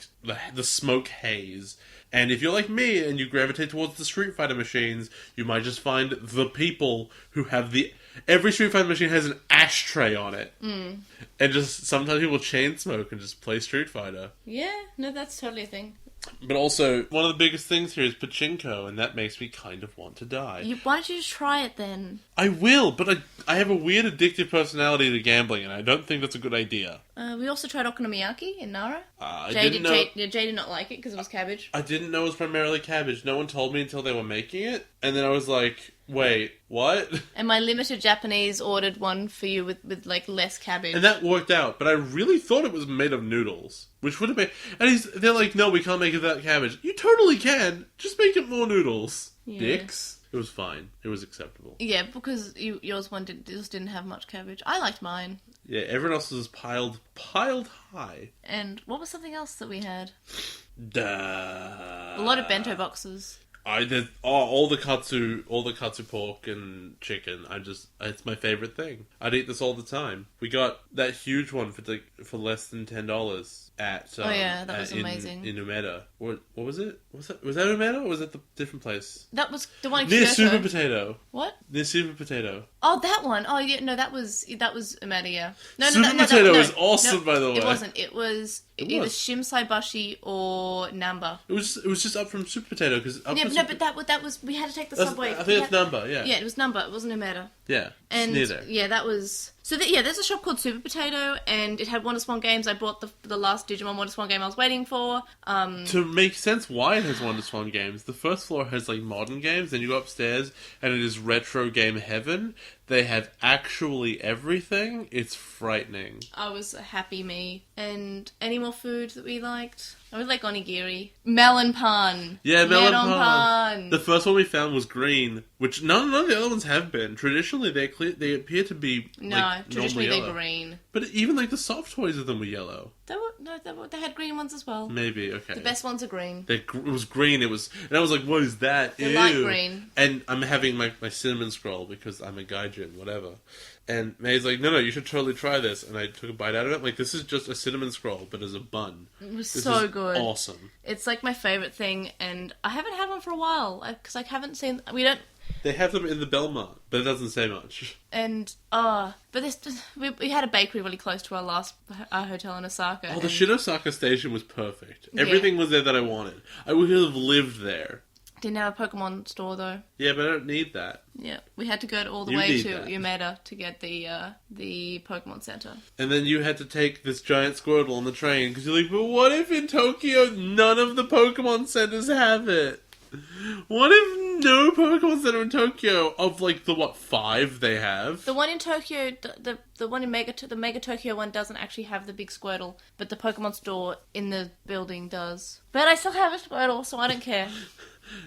the smoke haze. And if you're like me and you gravitate towards the Street Fighter machines, you might just find the people who have every Street Fighter machine has an ashtray on it. And just, sometimes people chain smoke and just play Street Fighter. Yeah, no, that's totally a thing. But also, one of the biggest things here is pachinko, and that makes me kind of want to die. Why don't you just try it then? I will, but I have a weird addictive personality to gambling, and I don't think that's a good idea. We also tried okonomiyaki in Nara. I Jay didn't know. Jay did not like it because it was cabbage. I didn't know it was primarily cabbage. No one told me until they were making it, and then I was like, "Wait, what?" And my limited Japanese ordered one for you with like less cabbage. And that worked out, but I really thought it was made of noodles, which would have been. And they're like, "No, we can't make it without cabbage." You totally can. Just make it more noodles, Yeah. dicks. It was fine. It was acceptable. Yeah, because yours one just didn't have much cabbage. I liked mine. Yeah, everyone else was piled high. And what was something else that we had? Duh. A lot of bento boxes. All the katsu pork and chicken. It's my favorite thing. I'd eat this all the time. We got that huge one for less than $10 at. Oh yeah, that was amazing. In Umeda. What was it? Was that Umeda or was that the different place? That was the one in Near Kyoto. Super Potato. What? Near Super Potato. Oh, that one. Oh yeah, no, that was Umeda. Yeah. No, Super Potato is awesome, by the way. It wasn't. It was either was. Shimsaibashi or Namba. It was just up from Super Potato because But that was we had to take the subway. I think it's Number. Yeah. Yeah, it was Namba. It wasn't Umeda. Yeah. And near there. yeah, that was there's a shop called Super Potato, and it had Wonder Swan games. I bought the last Digimon Wonder Swan game I was waiting for. To make sense why it has Wonder Swan games, the first floor has like modern games, then you go upstairs and it is retro game heaven. They have actually everything. It's frightening. I was a happy me. And any more food that we liked? I would like onigiri. Melon pan. Yeah, melon pan. The first one we found was green, which none of the other ones have been. Traditionally, they appear to be Traditionally normally they're yellow. green. But even like the soft toys of them were yellow. They had green ones as well. Maybe okay. The best ones are green. It was green. And I was like, "What is that?" They're Ew. light green. And I'm having my cinnamon scroll because I'm a gaijin, whatever. And May's like, "No, you should totally try this." And I took a bite out of it. I'm like, this is just a cinnamon scroll, but as a bun. It was This so is good. Awesome. It's like my favorite thing, and I haven't had one for a while because I haven't seen. We don't. They have them in the Belmont, but it doesn't say much. And we had a bakery really close to our hotel in Osaka. Oh, the Shinosaka station was perfect. Everything was there that I wanted. I would have lived there. Didn't have a Pokemon store though. Yeah, but I don't need that. Yeah, we had to go all the You way need to that. Umeda to get the Pokemon Center. And then you had to take this giant Squirtle on the train because you're like, but what if in Tokyo none of the Pokemon centers have it? What if no Pokemon Center in Tokyo of like the 5 they have? The one in Tokyo, the one in the Mega Tokyo one doesn't actually have the big Squirtle, but the Pokemon store in the building does. But I still have a Squirtle, so I don't care.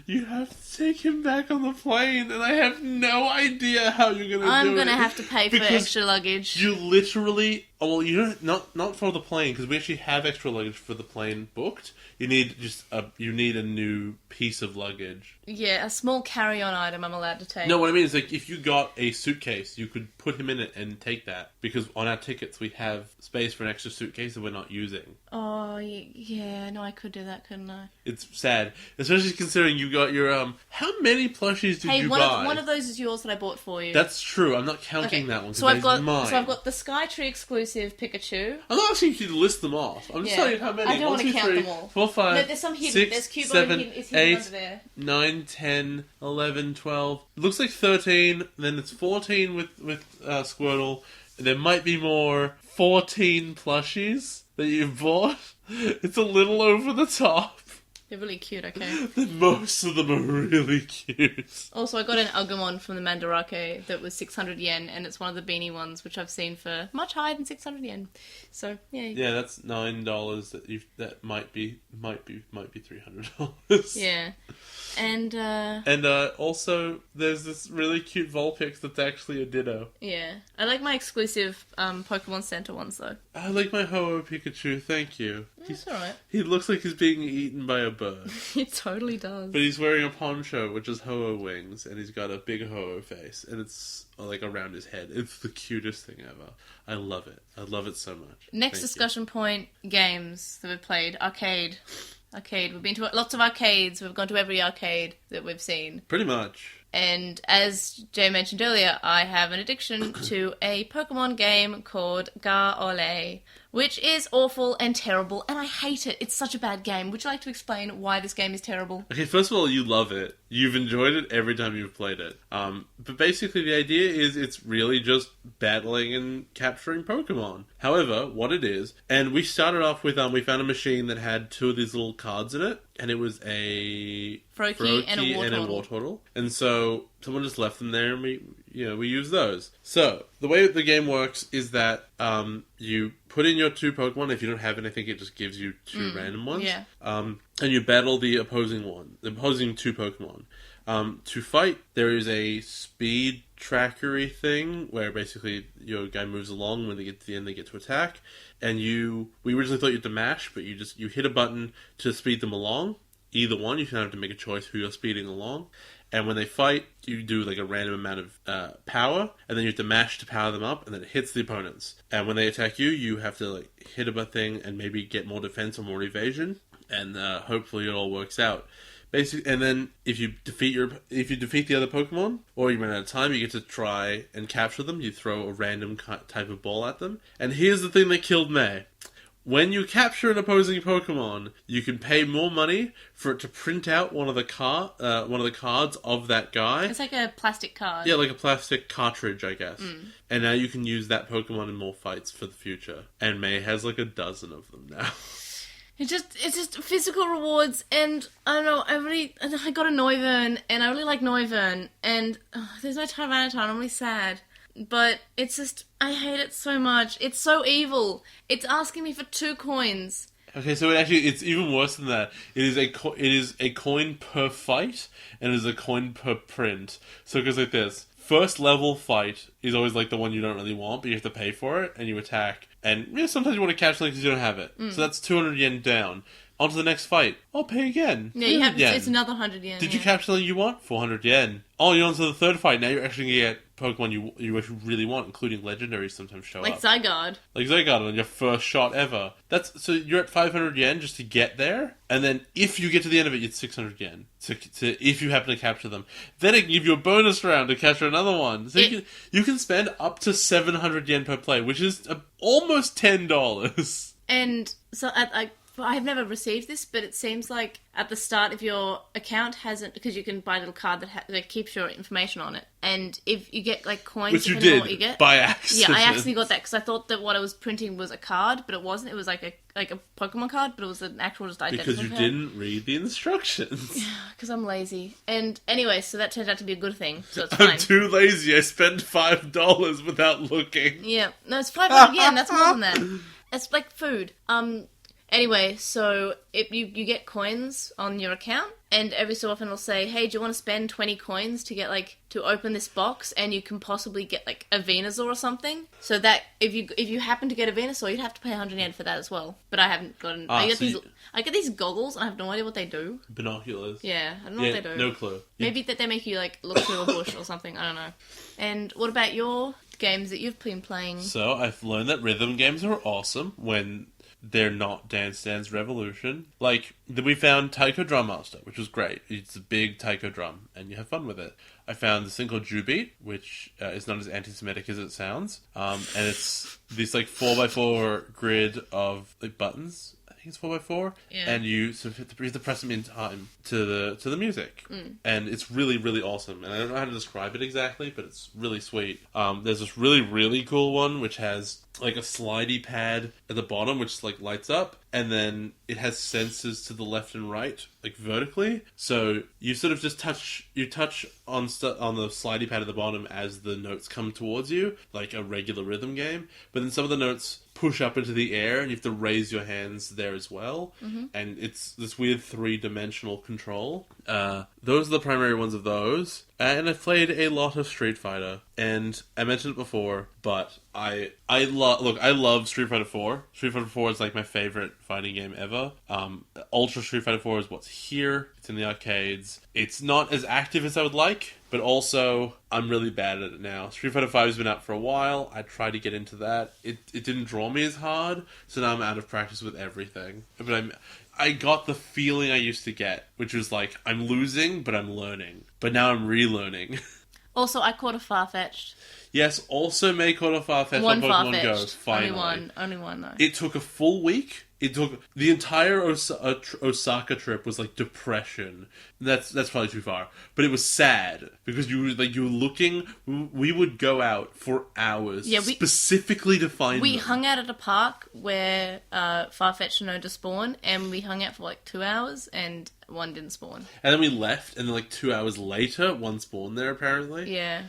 You have to take him back on the plane, and I have no idea how you're gonna do it. I'm gonna have to pay for because extra luggage. You literally Oh, well, you don't not for the plane, because we actually have extra luggage for the plane booked. You need a new piece of luggage. Yeah, a small carry-on item I'm allowed to take. No, what I mean is, like, if you got a suitcase, you could put him in it and take that, because on our tickets we have space for an extra suitcase that we're not using. Oh, yeah, no, I could do that, couldn't I? It's sad, especially considering you got your how many plushies did you buy? One of those is yours that I bought for you. That's true. I'm not counting that one. So I've got mine. So I've got the Skytree exclusive Pikachu. I'm not asking you to list them off. I'm just telling you how many. I don't want to count them all. 4, 5, No, there's some hidden. 6, There's Cubone 7, hidden. It's 8, hidden under there. 9, 10, 11, 12. It looks like 13. Then it's 14 with Squirtle. There might be more. 14 plushies that you've bought. It's a little over the top. They're really cute, okay? Most of them are really cute. Also, I got an Agumon from the Mandarake that was 600 yen, and it's one of the beanie ones, which I've seen for much higher than 600 yen. So, yeah. Yeah, that's $9 that might be $300. Yeah. And also, there's this really cute Vulpix that's actually a Ditto. yeah. I like my exclusive Pokemon Center ones, though. I like my Ho-Oh Pikachu, thank you. That's alright. He looks like he's being eaten by a bird. It totally does. But he's wearing a poncho, which is Ho-Oh wings, and he's got a big Ho-Oh face, and it's like around his head. It's the cutest thing ever. I love it. I love it so much. Next discussion point, games that we've played. Arcade. We've been to lots of arcades. We've gone to every arcade that we've seen. Pretty much. And as Jay mentioned earlier, I have an addiction to a Pokemon game called Ga Ole, which is awful and terrible, and I hate it. It's such a bad game. Would you like to explain why this game is terrible? Okay, first of all, you love it. You've enjoyed it every time you've played it. But basically the idea is it's really just battling and capturing Pokemon. However, what it is, and we started off with, we found a machine that had 2 of these little cards in it, and it was a Froakie and a Wartortle. And so someone just left them there, and we use those. So the way the game works is that you put in your 2 Pokemon. If you don't have anything, it just gives you 2 random ones. Yeah. And you battle the opposing 2 Pokemon. To fight, there is a speed trackery thing where basically your guy moves along. When they get to the end, they get to attack. And we originally thought you had to mash, but you hit a button to speed them along. Either one, you kind of have to make a choice who you're speeding along. And when they fight, you do like a random amount of power, and then you have to mash to power them up, and then it hits the opponents. And when they attack you, you have to like hit a thing and maybe get more defense or more evasion, and hopefully it all works out. Basically, and then if you defeat the other Pokemon, or you run out of time, you get to try and capture them. You throw a random type of ball at them. And here's the thing that killed me. When you capture an opposing Pokemon, you can pay more money for it to print out one of the cards of that guy. It's like a plastic card. Yeah, like a plastic cartridge, I guess. And now you can use that Pokemon in more fights for the future. And May has like a dozen of them now. It's just physical rewards, and I don't know, I got a Noivern, and I really like Noivern, and there's no Tyranitar, I'm really sad. But it's just, I hate it so much. It's so evil. It's asking me for 2 coins. Okay, so it's even worse than that. It is a coin per fight, and it is a coin per print. So it goes like this. First level fight is always like the one you don't really want, but you have to pay for it, and you attack. And sometimes you want to catch something because you don't have it. So that's 200 yen down. On to the next fight. I'll pay again. Yeah, you have it's another 100 yen. Did you capture something you want? 400 yen. Oh, you're on to the third fight. Now you're actually going to get Pokemon you actually really want, including legendaries sometimes show like up. Zygarde. Like Zygarde on your first shot ever. So you're at 500 yen just to get there, and then if you get to the end of it, it's 600 yen. If you happen to capture them. Then it can give you a bonus round to capture another one. So you can spend up to 700 yen per play, which is almost $10. And so I've never received this, but it seems like at the start if your account hasn't, because you can buy a little card that keeps your information on it, and if you get like coins, which you depending on did what you get, by accident. Yeah, I actually got that because I thought that what I was printing was a card, but it wasn't. It was like a Pokemon card, but it was an actual just identical because you card. didn't read the instructions. Because I'm lazy. And anyway, so that turned out to be a good thing. So it's fine. I'm too lazy. I spent $5 without looking. Yeah, no, it's 500 yen. That's more than that. It's like food. Anyway, so you get coins on your account, and every so often it'll say, hey, do you want to spend 20 coins to get, like, to open this box, and you can possibly get, like, a Venusaur or something? So that, if you happen to get a Venusaur, you'd have to pay 100 yen for that as well. But I haven't gotten... I get these goggles, and I have no idea what they do. Binoculars. Yeah, I don't know what they do. No clue. Maybe that they make you, like, look through a bush or something, I don't know. And what about your games that you've been playing? So, I've learned that rhythm games are awesome when they're not Dance Dance Revolution. Like, we found Taiko Drum Master, which was great. It's a big taiko drum, and you have fun with it. I found this thing called Jubeat, which is not as anti-Semitic as it sounds. And it's this, like, 4x4 grid of, like, buttons. I think it's 4x4. Yeah. And you have to press them in time to the music. And it's really, really awesome. And I don't know how to describe it exactly, but it's really sweet. There's this really, really cool one, which has, like, a slidey pad at the bottom, which, like, lights up. And then it has sensors to the left and right, like, vertically. So you sort of just touch on the slidey pad at the bottom as the notes come towards you, like a regular rhythm game. But then some of the notes push up into the air, and you have to raise your hands there as well. And it's this weird 3-dimensional control. Those are the primary ones of those. And I've played a lot of Street Fighter. And I mentioned it before, but I love Street Fighter 4. Street Fighter 4 is, like, my favorite fighting game ever. Ultra Street Fighter 4 is what's here. It's in the arcades. It's not as active as I would like, but also I'm really bad at it now. Street Fighter 5 has been out for a while. I tried to get into that. It didn't draw me as hard, so now I'm out of practice with everything. But I got the feeling I used to get, which was like, I'm losing, but I'm learning. But now I'm relearning. Also, I caught a Farfetch'd. Yes, also May caught a Farfetch'd on Pokemon Go, finally. Only one, though. It took a full week. It took... The entire Osaka trip was, like, depression. That's probably too far. But it was sad. Because you were looking... We would go out for hours specifically to find We them. hung out at a park where Farfetch'd know to spawn, and we hung out for, like, 2 hours, and one didn't spawn. And then we left, and then, like, 2 hours later, one spawned there, apparently. Yeah.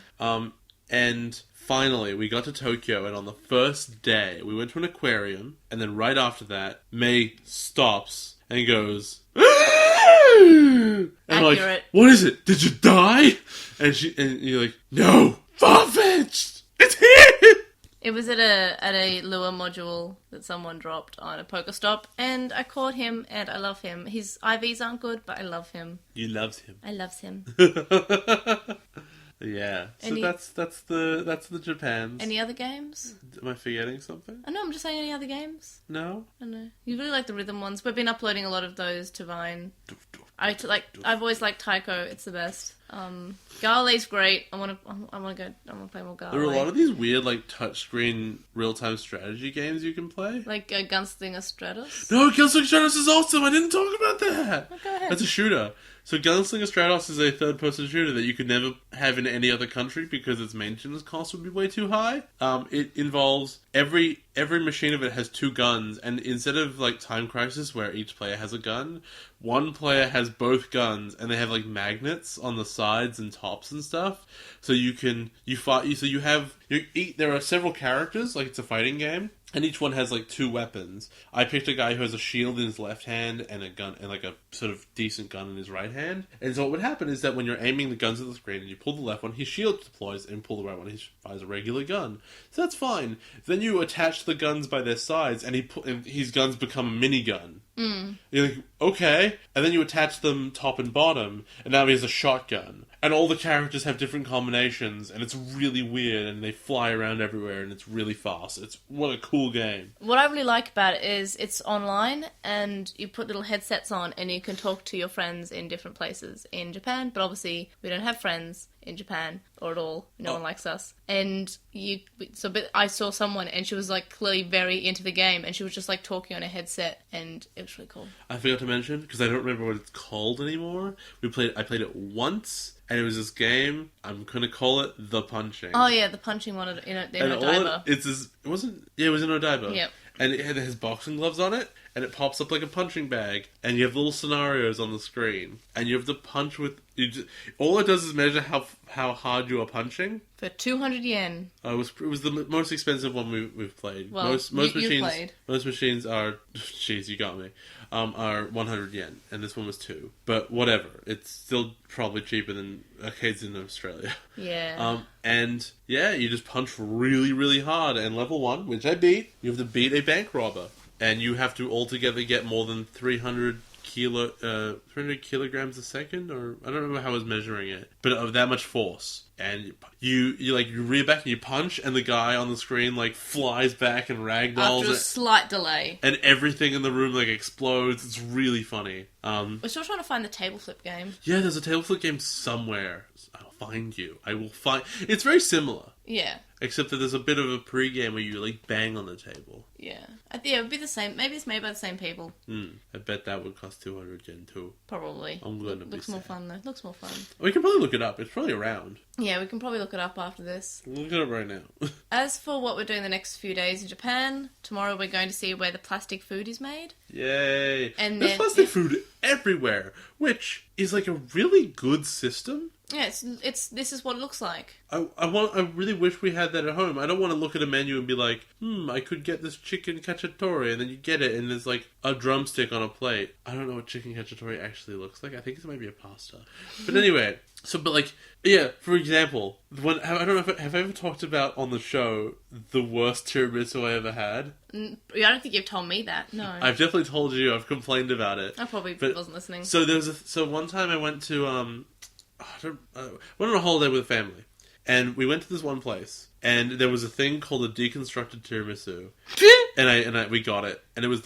And finally, we got to Tokyo, and on the first day, we went to an aquarium, and then right after that, May stops and goes, and I'm like, what is it? Did you die? And you're like, no, Farfetch'd! It's here! It was at a lure module that someone dropped on a Pokestop, and I caught him, and I love him. His IVs aren't good, but I love him. You loves him. I loves him. Yeah. So that's the Japans. Any other games? Am I forgetting something? I know, I'm just saying any other games. No? I don't know. You really like the rhythm ones. We've been uploading a lot of those to Vine. I've always liked Taiko. It's the best. Garlei's great. I want to play more Garlei. There are a lot of these weird, like, touchscreen real-time strategy games you can play. Like Gunslinger Stratos. No, Gunslinger Stratos is awesome! I didn't talk about that! Oh, go ahead. That's a shooter. So Gunslinger Stratos is a third-person shooter that you could never have in any other country because its maintenance cost would be way too high. It involves every machine of it has 2 guns, and instead of, like, Time Crisis where each player has a gun, one player has both guns, and they have, like, magnets on the sides and tops and stuff. So there are several characters, like it's a fighting game, and each one has, like, 2 weapons. I picked a guy who has a shield in his left hand and a gun, and, like, a sort of decent gun in his right hand. And so what would happen is that when you're aiming the guns at the screen and you pull the left one, his shield deploys, and pull the right one, he fires a regular gun. So that's fine. Then you attach the guns by their sides, and his guns become a minigun. You're like, okay. And then you attach them top and bottom, and now he has a shotgun. And all the characters have different combinations, and it's really weird, and they fly around everywhere, and it's really fast. What a cool game. What I really like about it is it's online, and you put little headsets on, and you can talk to your friends in different places in Japan, but obviously we don't have friends in Japan, or at all. No one likes us. And but I saw someone, and she was, like, clearly very into the game, and she was just, like, talking on a headset, and it was really cool. I forgot to mention, because I don't remember what it's called anymore. I played it once, and it was this game, I'm going to call it The Punching. Oh yeah, the punching one in Odaiba. It was in Odaiba. Yep. And it has boxing gloves on it, and it pops up like a punching bag, and you have little scenarios on the screen, and you have to punch with. All it does is measure how hard you are punching. For 200 yen. It was the most expensive one we've played. Well, most you machines played. Most machines are. Jeez, you got me. Are 100 yen, and this one was 2. But whatever, it's still probably cheaper than arcades in Australia. Yeah. And yeah, you just punch really, really hard. And level 1, which I beat, you have to beat a bank robber, and you have to altogether get more than 300 kilograms a second, or I don't remember how I was measuring it, but of that much force. And you rear back and you punch, and the guy on the screen like flies back and ragdolls After a slight delay. and everything in the room like explodes. It's really funny. We're still trying to find the table flip game. Yeah, there's a table flip game somewhere. I'll find you. I will find. It's very similar, Yeah. except that there's a bit of a pre-game where you like bang on the table. Yeah. Yeah, it would be the same. Maybe it's made by the same people. I bet that would cost 200 yen too. Probably. I'm gonna be Looks more sad. fun though. Looks more fun. We can probably look it up. It's probably around. Yeah, we can probably look it up after this. We'll look it up right now. As for what we're doing the next few days in Japan, tomorrow we're going to see where the plastic food is made. Yay! And There's then- plastic food everywhere, which is like a really good system. Yeah, this is what it looks like. I really wish we had that at home. I don't want to look at a menu and be like, I could get this chicken cacciatore, and then you get it, and there's like a drumstick on a plate. I don't know what chicken cacciatore actually looks like. I think it might be a pasta. But anyway, for example, I don't know have I ever talked about on the show the worst tiramisu I ever had? I don't think you've told me that. No. I've definitely told you. I've complained about it. I probably But- wasn't listening. So one time I went to went on a holiday with a family, and we went to this one place, and there was a thing called a deconstructed tiramisu, and we got it, and it was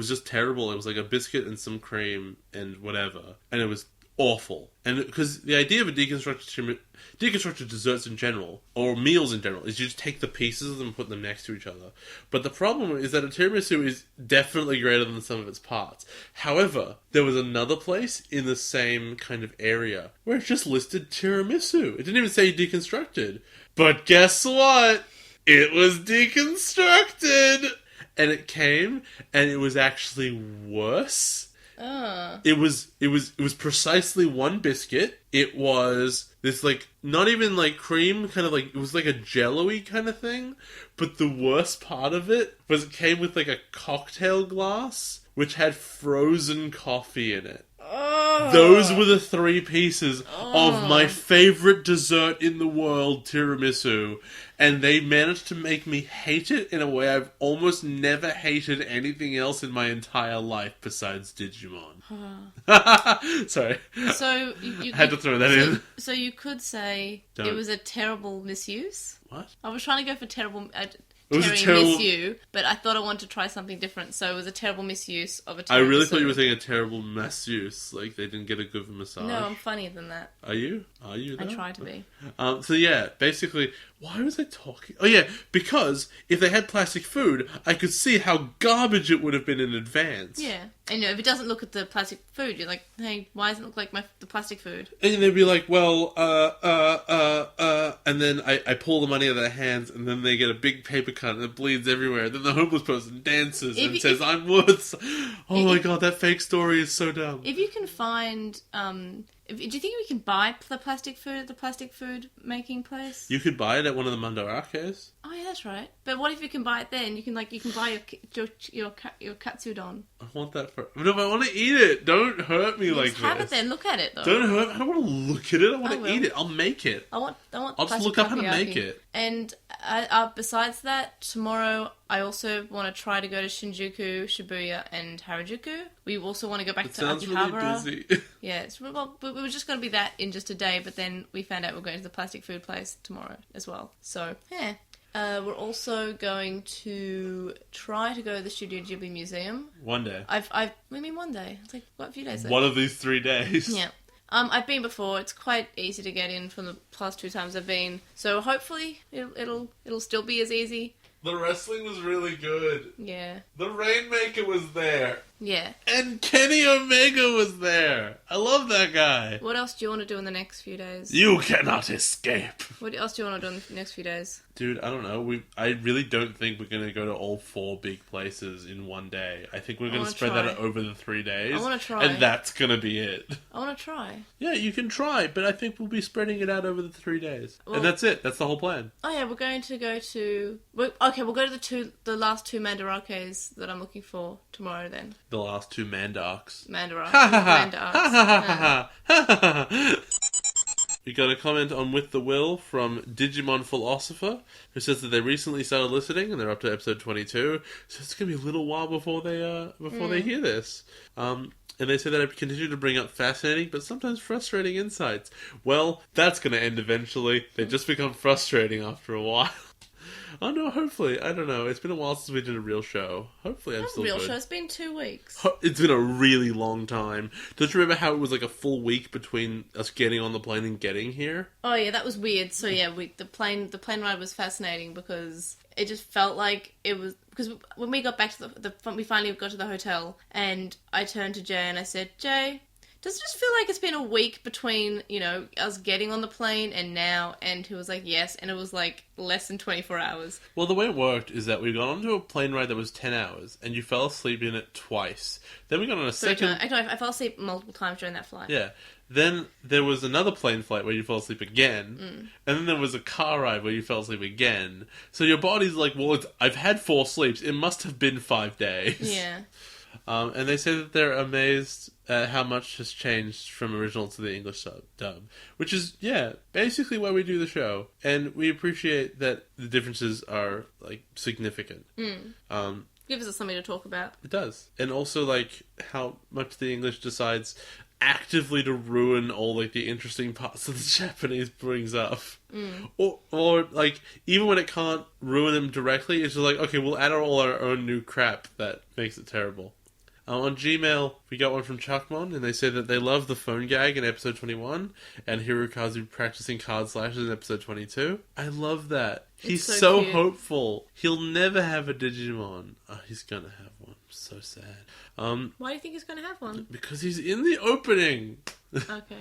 just terrible. It was like a biscuit and some cream and whatever, and it was awful. And because the idea of a deconstructed desserts in general, or meals in general, is you just take the pieces of them and put them next to each other. But the problem is that a tiramisu is definitely greater than the sum of its parts. However, there was another place in the same kind of area where it just listed tiramisu. It didn't even say deconstructed. But guess what? It was deconstructed! And it came, and it was actually worse. It was precisely one biscuit. It was this like not even like cream, kind of like it was like a jello-y kind of thing. But the worst part of it was it came with like a cocktail glass which had frozen coffee in it. Those were the 3 pieces of my favorite dessert in the world, tiramisu. And they managed to make me hate it in a way I've almost never hated anything else in my entire life besides Digimon. Sorry. So you I had to throw that in. So you could say Don't. it was a terrible misuse. What? I was trying to go for terrible. was a Terry terrible- miss you, but I thought I wanted to try something different, so it was a terrible misuse of a tiramisu. I really thought you were saying a terrible masseuse, like they didn't get a good massage. No, I'm funnier than that. Are you? Are you? I though? try to be. So yeah, basically, why was I talking? Oh yeah, because if they had plastic food, I could see how garbage it would have been in advance. Yeah. And if it doesn't look at the plastic food, you're like, hey, why doesn't it look like the plastic food? And they'd be like, well, and then I pull the money out of their hands, and then they get a big paper cut, and it bleeds everywhere. Then the homeless person dances and says, I'm worth... Oh my god, that fake story is so dumb. If you can find... do you think we can buy the plastic food at the plastic food making place? You could buy it at one of the mandarakes. Oh yeah, that's right. But what if you can buy it then? You can buy your katsudon. I want that for... No, but I want to eat it. Don't hurt me like Just have this. it then. Look at it though. Don't hurt... I don't want to look at it. I want I to will. eat it. I'll make it. I want. I'll just plastic look up how to takoyaki. make it. And besides that, tomorrow I also want to try to go to Shinjuku, Shibuya, and Harajuku. We also want to go back It to sounds really Akihabara. busy. Yeah, we were just going to be that in just a day, but then we found out we're going to the plastic food place tomorrow as well. So, yeah. We're also going to try to go to the Studio Ghibli Museum. One day. I mean one day. It's like, what, a few days ago? One of these 3 days. Yeah. I've been before. It's quite easy to get in from the past 2 times I've been. So hopefully it'll still be as easy. The wrestling was really good. Yeah. The Rainmaker was there. Yeah. And Kenny Omega was there. I love that guy. What else do you want to do in the next few days? You cannot escape. What else do you want to do in the next few days? Dude, I don't know. I really don't think we're going to go to all 4 big places in one day. I think we're going to spread that over the 3 days. I want to try. And that's going to be it. I want to try. Yeah, you can try, but I think we'll be spreading it out over the 3 days. Well, and that's it. That's the whole plan. Oh yeah, we're going to go to... we'll go to the last 2 Mandarakes that I'm looking for tomorrow then. The last 2 Mandarks. Mandarak. Ha ha ha! We got a comment on With the Will from Digimon Philosopher, who says that they recently started listening and they're up to episode 22, so it's going to be a little while before they hear this. And they say that I continue to bring up fascinating but sometimes frustrating insights. Well, that's going to end eventually. They just become frustrating after a while. Oh no, hopefully. I don't know. It's been a while since we did a real show. Hopefully I'm still real good. show. It's been 2 weeks. It's been a really long time. Don't you remember how it was like a full week between us getting on the plane and getting here? Oh yeah, that was weird. So yeah, the plane ride was fascinating because it just felt like it was... Because when we got back to we finally got to the hotel, and I turned to Jay and I said, Jay, does it just feel like it's been a week between, us getting on the plane and now? And he was like, yes. And it was like less than 24 hours. Well, the way it worked is that we got onto a plane ride that was 10 hours, and you fell asleep in it twice. Then we got on a second... I fell asleep multiple times during that flight. Yeah. Then there was another plane flight where you fell asleep again, and then there was a car ride where you fell asleep again. So your body's like, well, I've had 4 sleeps. It must have been 5 days. Yeah. And they say that they're amazed at how much has changed from original to the English dub. Which is, basically why we do the show. And we appreciate that the differences are, significant. Gives us something to talk about. It does. And also, how much the English decides actively to ruin all, the interesting parts that the Japanese brings up. Or, even when it can't ruin them directly, it's just okay, we'll add all our own new crap that makes it terrible. On Gmail, we got one from Chuckmon, and they say that they love the phone gag in episode 21, and Hirokazu practicing card slashes in episode 22. I love that. He's so hopeful. He'll never have a Digimon. Oh, he's gonna have one. I'm so sad. Why do you think he's going to have one? Because he's in the opening. Okay.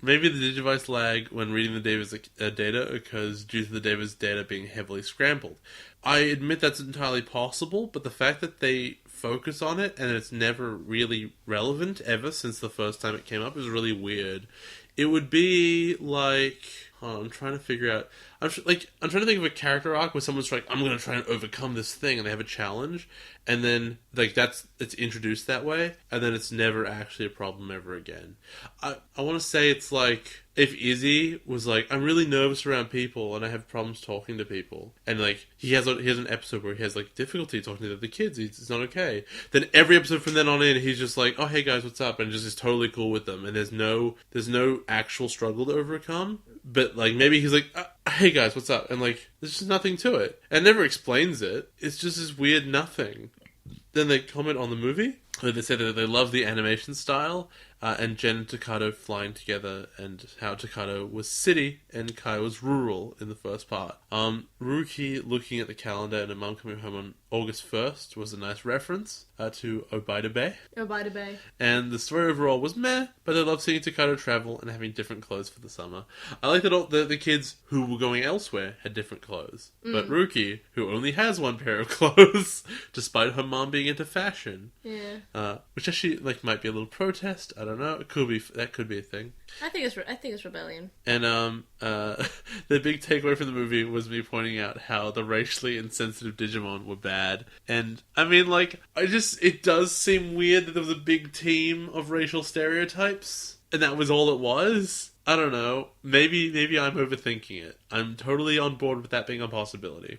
Maybe the Digivice lag when reading the Davis data occurs due to the Davis data being heavily scrambled. I admit that's entirely possible, but the fact that they focus on it and it's never really relevant ever since the first time it came up is really weird. It would be like... I'm trying to figure out... I'm trying to think of a character arc where someone's like, I'm going to try and overcome this thing, and they have a challenge, and then, it's introduced that way, and then it's never actually a problem ever again. I want to say it's like, if Izzy was like, I'm really nervous around people, and I have problems talking to people, and, he has an episode where he has, difficulty talking to the kids, it's not okay. Then every episode from then on in, he's just like, oh, hey guys, what's up? And just is totally cool with them, and there's no actual struggle to overcome, but, maybe he's like, hey guys, what's up? And, there's just nothing to it. And never explains it. It's just this weird nothing. Then they comment on the movie. They say that they love the animation style, and Jen and Takato flying together, and how Takato was city and Kai was rural in the first part. Ruki looking at the calendar and her mum coming home on August 1st was a nice reference to Obaida Bay. Obaida Bay. And the story overall was meh, but I love seeing Takato travel and having different clothes for the summer. I like that all the kids who were going elsewhere had different clothes. But Ruki, who only has one pair of clothes, despite her mom being into fashion. Yeah. Which actually, might be a little protest. I don't know. That could be a thing. I think it's rebellion. And, the big takeaway from the movie was me pointing out how the racially insensitive Digimon were bad. And, I mean, it does seem weird that there was a big team of racial stereotypes, and that was all it was. I don't know. Maybe I'm overthinking it. I'm totally on board with that being a possibility.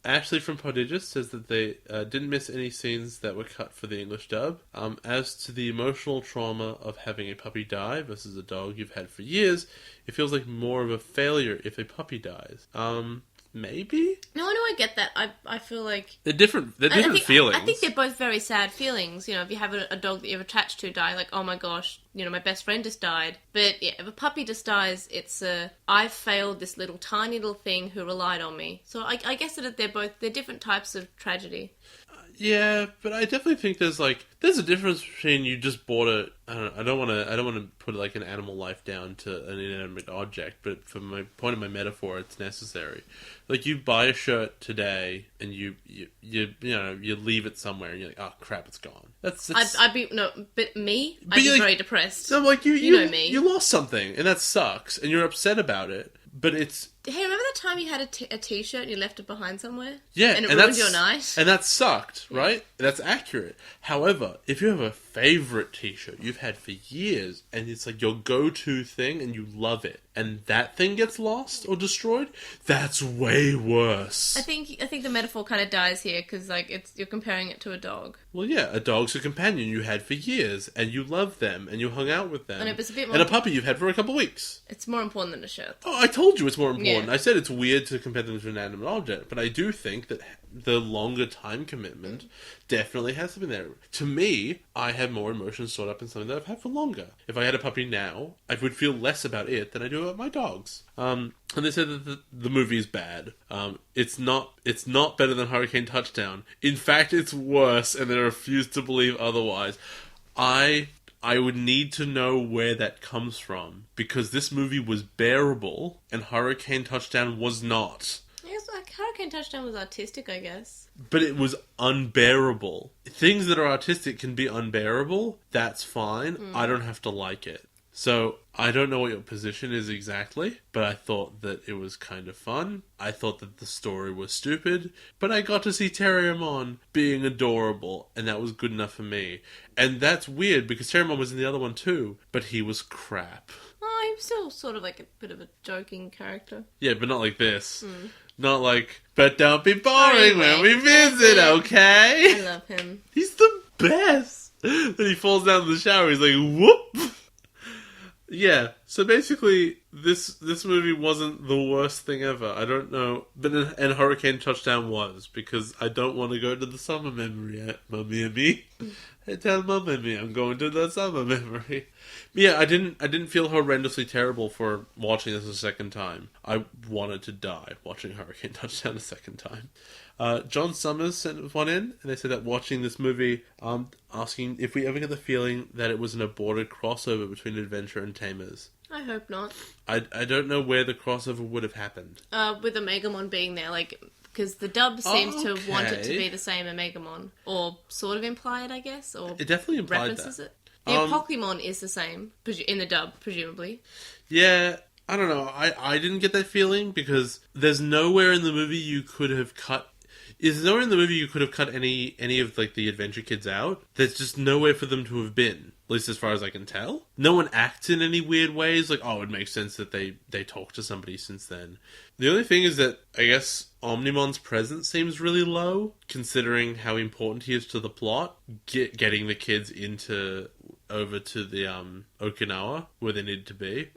Ashley from Prodigious says that they didn't miss any scenes that were cut for the English dub. As to the emotional trauma of having a puppy die versus a dog you've had for years, it feels like more of a failure if a puppy dies. maybe? No, I get that. I feel like... They're different feelings. I think they're both very sad feelings. You know, if you have a dog that you're attached to die, like, oh my gosh, you know, my best friend just died. But yeah, if a puppy just dies, it's I failed this little tiny little thing who relied on me. So I guess that they're different types of tragedy. Yeah, but I definitely think there's a difference between you just bought a... I don't want to put like an animal life down to an inanimate object, but for my point of my metaphor, it's necessary. Like, you buy a shirt today and you leave it somewhere and you're like, oh crap, it's gone. But I'd be very depressed. So like you know me. You lost something and that sucks and you're upset about it. But it's... Hey, remember that time you had a t-shirt and you left it behind somewhere? Yeah. And it ruined your night? And that sucked, right? That's accurate. However, if you have a favourite t-shirt you've had for years and it's like your go-to thing and you love it, and that thing gets lost or destroyed, that's way worse. I think the metaphor kind of dies here because like you're comparing it to a dog. Well, yeah, a dog's a companion you had for years and you love them and you hung out with them. And it was a bit more... And a puppy you've had for a couple of weeks. It's more important than a shirt. Oh, I told you it's more important. Yeah. I said it's weird to compare them to an animate object, but I do think that the longer time commitment definitely has something there. To me, I have more emotions stored up in something that I've had for longer. If I had a puppy now, I would feel less about it than I do about my dogs. And they said that the movie is bad. It's not better than Hurricane Touchdown. In fact, it's worse, and they refuse to believe otherwise. I would need to know where that comes from, because this movie was bearable, and Hurricane Touchdown was not. Yes, like Hurricane Touchdown was artistic, I guess. But it was unbearable. Things that are artistic can be unbearable. That's fine. I don't have to like it. So, I don't know what your position is exactly, but I thought that it was kind of fun. I thought that the story was stupid, but I got to see Terriermon being adorable, and that was good enough for me. And that's weird, because Terriermon was in the other one too, but he was crap. Oh, he was still sort of like a bit of a joking character. Yeah, but not like this. Not like, but don't be boring when we visit, okay? I love him. He's the best! Then he falls down in the shower, he's like, whoop! Yeah, so basically, this movie wasn't the worst thing ever. I don't know, and Hurricane Touchdown was, because I don't want to go to the summer memory yet, Mummy and me. I tell Mum and me I'm going to the summer memory. Yeah, I didn't feel horrendously terrible for watching this a second time. I wanted to die watching Hurricane Touchdown a second time. John Summers sent one in, and they said that watching this movie, asking if we ever get the feeling that it was an aborted crossover between Adventure and Tamers. I hope not. I don't know where the crossover would have happened. With Omegamon being there, like, because the dub seems to want it to be the same Omegamon, or sort of implied, I guess, or it definitely implied references that. it. The Pokemon is the same in the dub, presumably. Yeah, I don't know. I didn't get that feeling because there's nowhere in the movie you could have cut. Is nowhere in the movie you could have cut any of like the Adventure Kids out. There's just nowhere for them to have been. At least as far as I can tell. No one acts in any weird ways. Like, oh, it makes sense that they talked to somebody since then. The only thing is that, I guess, Omnimon's presence seems really low, considering how important he is to the plot. Getting the kids over to the Okinawa, where they need to be.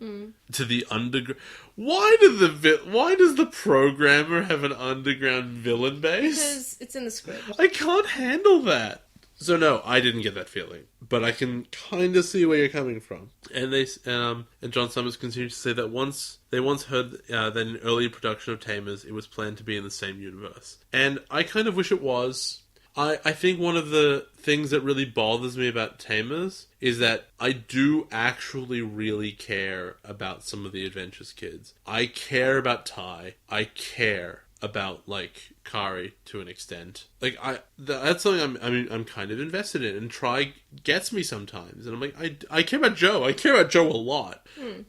To the underground. Why does the programmer have an underground villain base? Because it's in the script. I can't handle that. So no, I didn't get that feeling, but I can kind of see where you're coming from. And and John Summers continued to say that they once heard that in early production of Tamers, it was planned to be in the same universe. And I kind of wish it was. I think one of the things that really bothers me about Tamers is that I do actually really care about some of the Adventures kids. I care about Tai. I care about like Kari to an extent. Like that's something I'm kind of invested in, and Try gets me sometimes, and I'm like I care about Joe. I care about Joe a lot,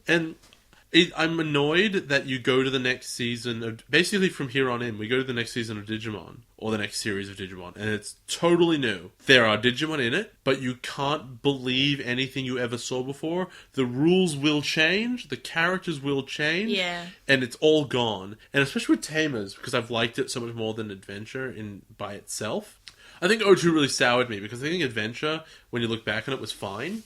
and I'm annoyed that you go to the next season of, basically from here on in, we go to the next season of Digimon, or the next series of Digimon, and it's totally new. There are Digimon in it, but you can't believe anything you ever saw before. The rules will change, the characters will change, and it's all gone. And especially with Tamers, because I've liked it so much more than Adventure by itself. I think O2 really soured me, because I think Adventure, when you look back on it, was fine.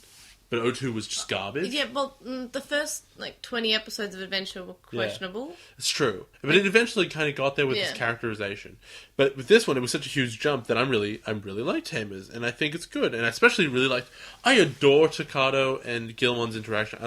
but O2 was just garbage. Yeah, well, the first, 20 episodes of Adventure were questionable. It's true. But it eventually kind of got there with its characterization. But with this one, it was such a huge jump that I really like Tamers, and I think it's good. And I especially really I adore Takato and Gilmon's interaction.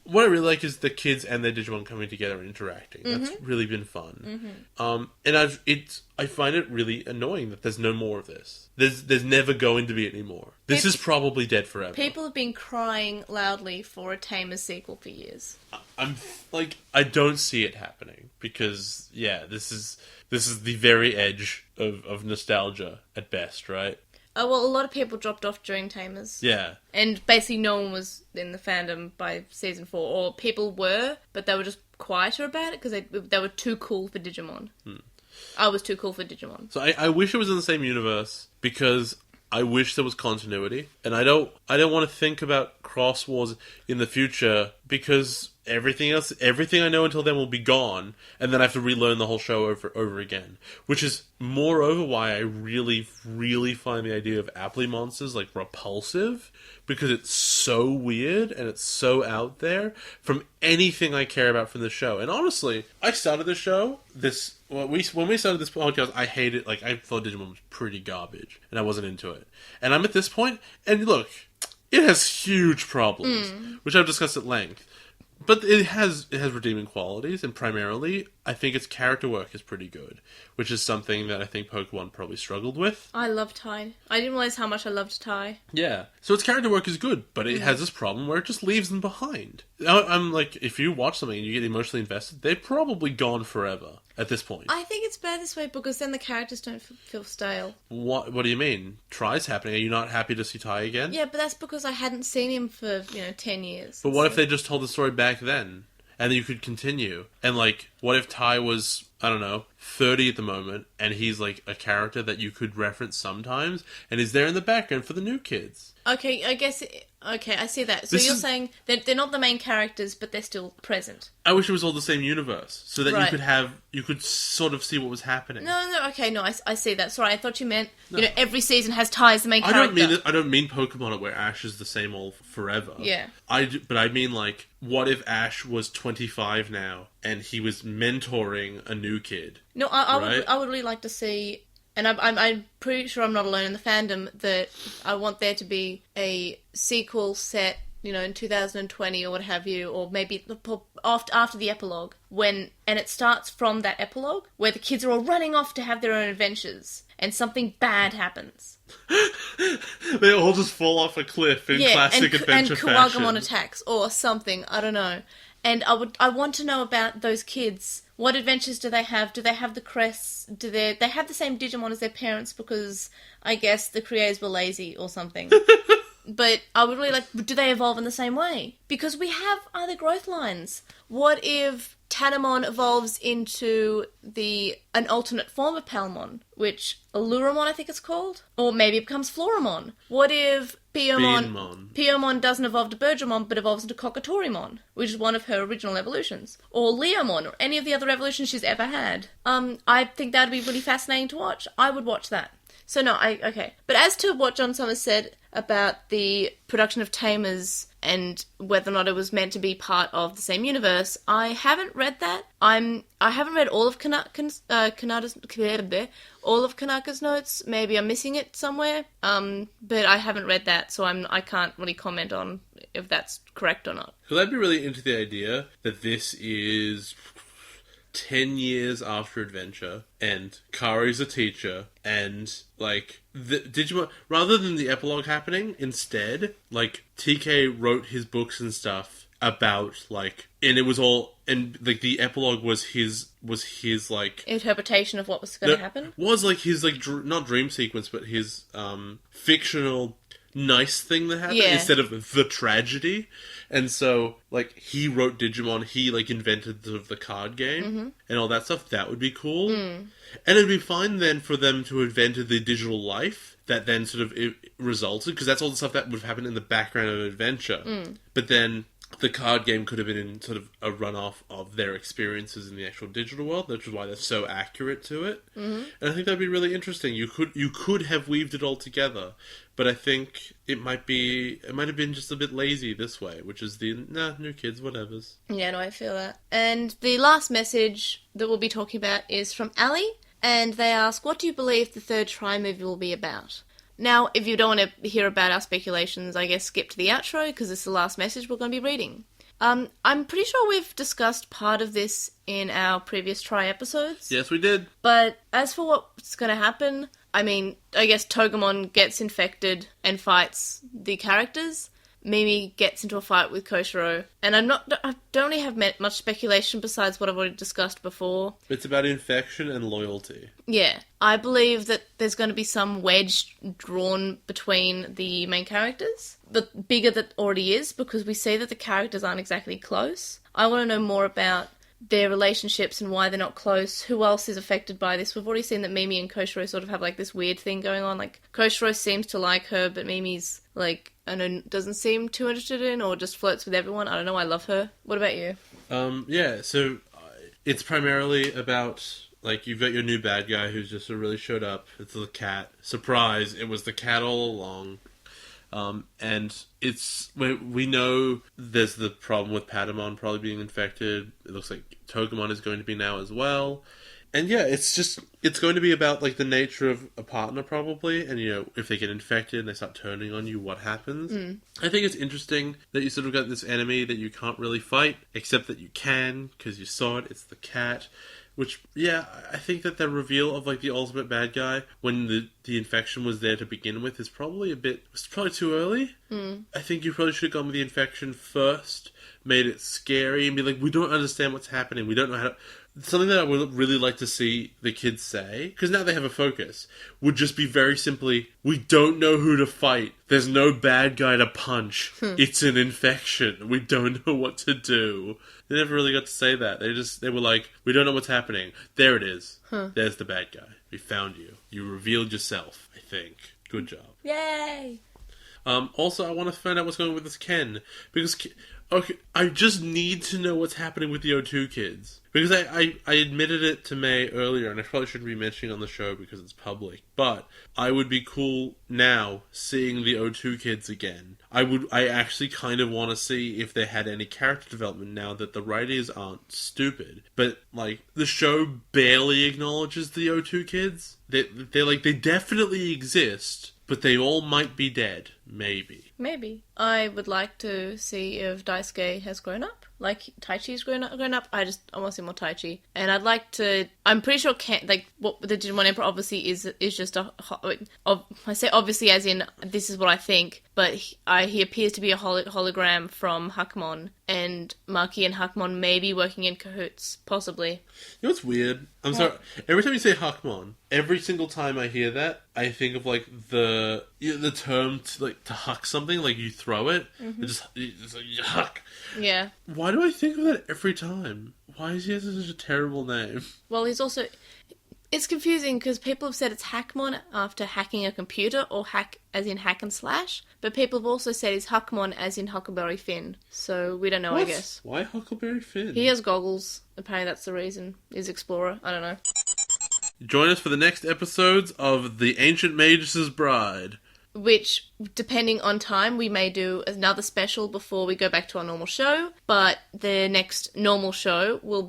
What I really like is the kids and their Digimon coming together and interacting. That's really been fun. And I find it really annoying that there's no more of this. There's never going to be any more. This is probably dead forever. People have been crying loudly for a Tamers sequel for years. I don't see it happening because this is the very edge of nostalgia at best, right? Oh, well, a lot of people dropped off during Tamers. Yeah. And basically no one was in the fandom by season 4. Or people were, but they were just quieter about it because they were too cool for Digimon. I was too cool for Digimon. So I wish it was in the same universe because I wish there was continuity. And I don't want to think about Cross Wars in the future because everything I know until then will be gone, and then I have to relearn the whole show over again. Which is moreover why I really, really find the idea of Apply monsters repulsive, because it's so weird and it's so out there from anything I care about from the show. And honestly, I started the show when we started this podcast, I hated I thought Digimon was pretty garbage, and I wasn't into it. And I'm at this point, and look, it has huge problems, which I've discussed at length. But it has redeeming qualities, and primarily, I think its character work is pretty good, which is something that I think Pokemon probably struggled with. I loved Tai. I didn't realize how much I loved Tai. Yeah. So its character work is good, but it has this problem where it just leaves them behind. I'm if you watch something and you get emotionally invested, they're probably gone forever at this point. I think it's bad this way because then the characters don't feel stale. What do you mean? Try's happening. Are you not happy to see Tai again? Yeah, but that's because I hadn't seen him for, 10 years. But what if they just told the story back then? And you could continue. And, what if Tai was, I don't know, 30 at the moment, and he's, a character that you could reference sometimes, and is there in the background for the new kids? Okay, I guess... Okay, I see that. So you're saying that they're not the main characters, but they're still present. I wish it was all the same universe, so that you could sort of see what was happening. No, I see that. Sorry, I thought you meant, every season has Tai as the main character. I don't mean Pokemon where Ash is the same all forever. Yeah. But I mean, what if Ash was 25 now, and he was mentoring a new kid? No, I would really like to see... And I'm pretty sure I'm not alone in the fandom that I want there to be a sequel set, in 2020 or what have you, or maybe after the epilogue, and it starts from that epilogue, where the kids are all running off to have their own adventures, and something bad happens. They all just fall off a cliff in classic adventure fashion. And Kuwagamon attacks, or something, I don't know. And I want to know about those kids. What adventures do they have? Do they have the crests? Do they have the same Digimon as their parents? Because I guess the creators were lazy or something. But I would really do they evolve in the same way? Because we have other growth lines. What if Tanamon evolves into an alternate form of Palmon, which Aluramon I think it's called? Or maybe it becomes Floramon. What if Piomon doesn't evolve to Bergermon, but evolves into Kokatorimon, which is one of her original evolutions. Or Leomon, or any of the other evolutions she's ever had. I think that would be really fascinating to watch. I would watch that. So no, okay. But as to what John Summers said about the production of Tamers and whether or not it was meant to be part of the same universe, I haven't read that. I haven't read all of Kanaka's notes. Maybe I'm missing it somewhere. But I haven't read that, so I can't really comment on if that's correct or not. So I'd be really into the idea that this is 10 years after Adventure, and Kari's a teacher, and, the Digimon, rather than the epilogue happening, instead, TK wrote his books and stuff about, and it was all, and, the epilogue was his interpretation of what was going to happen? Was, his, not dream sequence, but his, fictional nice thing that happened instead of the tragedy. And so, he wrote Digimon, he, invented the card game and all that stuff. That would be cool. And it'd be fine then for them to have invented the digital life that then sort of resulted, because that's all the stuff that would have happened in the background of Adventure. But then the card game could have been in sort of a runoff of their experiences in the actual digital world, which is why they're so accurate to it. Mm-hmm. And I think that'd be really interesting. You could have weaved it all together, but I think it might have been just a bit lazy this way, which is new kids, whatevers. Yeah, no, I feel that. And the last message that we'll be talking about is from Ali, and they ask, what do you believe the third Try movie will be about? Now, if you don't want to hear about our speculations, I guess skip to the outro, because this is the last message we're going to be reading. I'm pretty sure we've discussed part of this in our previous Try episodes. Yes, we did. But as for what's going to happen, I mean, I guess Togemon gets infected and fights the characters. Mimi gets into a fight with Koshiro, and I don't really have much speculation besides what I've already discussed before. It's about infection and loyalty. Yeah, I believe that there's going to be some wedge drawn between the main characters, but bigger that already is, because we see that the characters aren't exactly close. I want to know more about their relationships and why they're not close. Who else is affected by this? We've already seen that Mimi and Koshiro sort of have like this weird thing going on. Like Koshiro seems to like her, but Mimi's like, I don't know, doesn't seem too interested in, or just flirts with everyone. I don't know. I love her. What about you? Yeah. So it's primarily about, like, you've got your new bad guy who's just really showed up. It's the cat. Surprise! It was the cat all along. And we know there's the problem with Patamon probably being infected. It looks like Togemon is going to be now as well. And yeah, it's going to be about, like, the nature of a partner probably, and, you know, if they get infected and they start turning on you, what happens. I think it's interesting that you sort of got this enemy that you can't really fight, except that you can, because you saw it, it's the cat. Which, yeah, I think that the reveal of, like, the ultimate bad guy when the infection was there to begin with is probably too early. I think you probably should have gone with the infection first, made it scary, and be like, we don't understand what's happening, we don't know how to... Something that I would really like to see the kids say, because now they have a focus, would just be very simply, we don't know who to fight. There's no bad guy to punch. It's an infection. We don't know what to do. They never really got to say that. They were like, we don't know what's happening. There it is. There's the bad guy. We found you. You revealed yourself, I think. Good job. Yay! Also, I want to find out what's going on with this Ken. Because, okay, I just need to know what's happening with the O2 kids. Because I admitted it to May earlier, and I probably shouldn't be mentioning on the show because it's public. But I would be cool now seeing the O2 kids again. I actually kind of want to see if they had any character development now that the writers aren't stupid. But, like, the show barely acknowledges the O2 kids. They definitely exist, but they all might be dead. Maybe. I would like to see if Daisuke has grown up. Like, Taichi's grown up. I want to see more Taichi. And I'd like to... I'm pretty sure, what the Digimon Emperor obviously is just a... I say obviously as in, this is what I think, but he appears to be a hologram from Hakumon, and Maki and Hakumon may be working in cahoots, possibly. You know what's weird? I'm sorry. Every time you say Hakumon, every single time I hear that, I think of, like, the term to huck something, like you throw it, it's like, you huck. Yeah. Why do I think of that every time? Why is he such a terrible name? Well, he's also... It's confusing because people have said it's Hackmon after hacking a computer, or hack as in hack and slash, but people have also said he's Huckmon as in Huckleberry Finn, so we don't know, I guess. Why Huckleberry Finn? He has goggles. Apparently that's the reason. He's Explorer. I don't know. Join us for the next episodes of The Ancient Magus' Bride. Which, depending on time, we may do another special before we go back to our normal show. But the next normal show will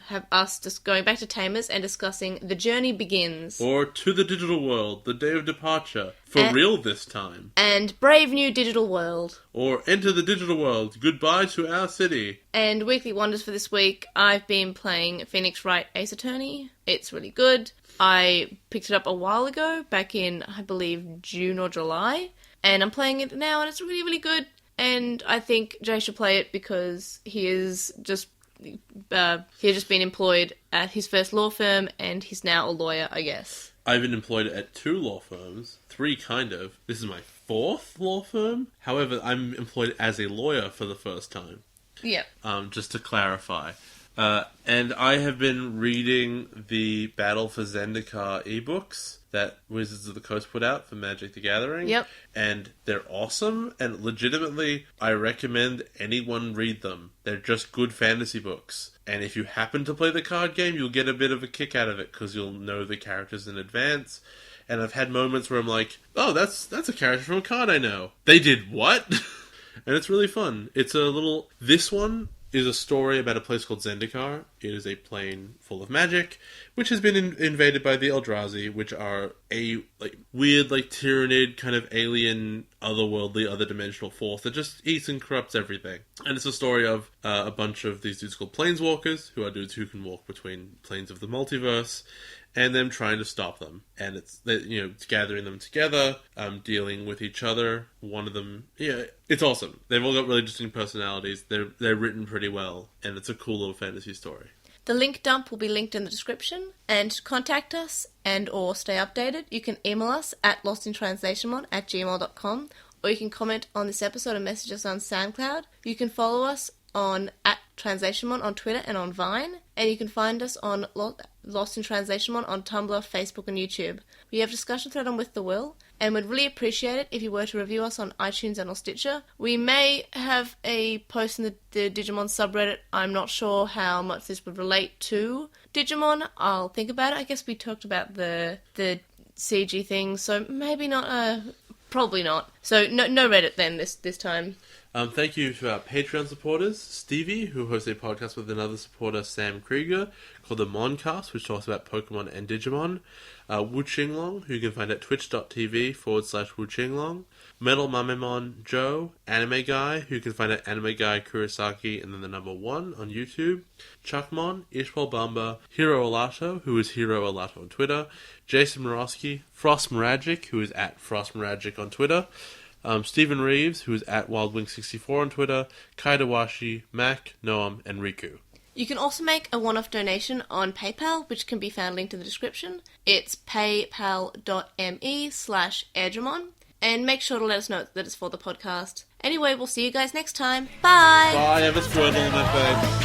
have us just going back to Tamers and discussing The Journey Begins. Or To the Digital World, The Day of Departure. For real this time. And Brave New Digital World. Or Enter the Digital World, Goodbye to Our City. And Weekly Wonders for this week, I've been playing Phoenix Wright Ace Attorney. It's really good. I picked it up a while ago, back in, I believe, June or July, and I'm playing it now, and it's really, really good, and I think Jay should play it because he has just been employed at his first law firm, and he's now a lawyer, I guess. I've been employed at 2 law firms, 3 kind of. This is my 4th law firm. However, I'm employed as a lawyer for the first time. Yeah. Just to clarify. And I have been reading the Battle for Zendikar ebooks that Wizards of the Coast put out for Magic the Gathering. Yep. And they're awesome, and legitimately, I recommend anyone read them. They're just good fantasy books. And if you happen to play the card game, you'll get a bit of a kick out of it, because you'll know the characters in advance. And I've had moments where I'm like, oh, that's a character from a card I know. They did what? And it's really fun. It's a little... This one is a story about a place called Zendikar. It is a plane full of magic, which has been invaded by the Eldrazi, which are a weird, tyrannid, kind of alien, otherworldly, other-dimensional force that just eats and corrupts everything. And it's a story of a bunch of these dudes called Planeswalkers, who are dudes who can walk between planes of the multiverse, and them trying to stop them. And it's gathering them together, dealing with each other. One of them, it's awesome. They've all got really interesting personalities. They're written pretty well, and it's a cool little fantasy story. The link dump will be linked in the description, and to contact us and or stay updated, you can email us at LostinTranslationmon@gmail.com, or you can comment on this episode and message us on SoundCloud. You can follow us on @TranslationMon on Twitter and on Vine, and you can find us on Lost in Translationmon on Tumblr, Facebook, and YouTube. We have a discussion thread on With the Will, and would really appreciate it if you were to review us on iTunes and or Stitcher. We may have a post in the Digimon subreddit. I'm not sure how much this would relate to Digimon. I'll think about it. I guess we talked about the CG thing, so maybe not. Probably not. So no Reddit then this time. Thank you to our Patreon supporters, Stevie, who hosts a podcast with another supporter, Sam Krieger, called the Moncast, which talks about Pokemon and Digimon. Wu Qinglong, who you can find at twitch.tv/Wu Qinglong. Metal Mamemon Joe, Anime Guy, who you can find at Anime Guy Kurosaki and then the number 1 on YouTube. Chuckmon, Ishwal Bamba, Hiro Alato, who is Hiro Alato on Twitter. Jason Morosky, Frost Maragic, who is at Frost Maragic on Twitter. Stephen Reeves, who is at WildWing64 on Twitter, Kaidawashi, Mac, Noam, and Riku. You can also make a one-off donation on PayPal, which can be found linked in the description. It's paypal.me/Airdramon, and make sure to let us know that it's for the podcast. Anyway, we'll see you guys next time. Bye! Bye, have a Squirtle in my face.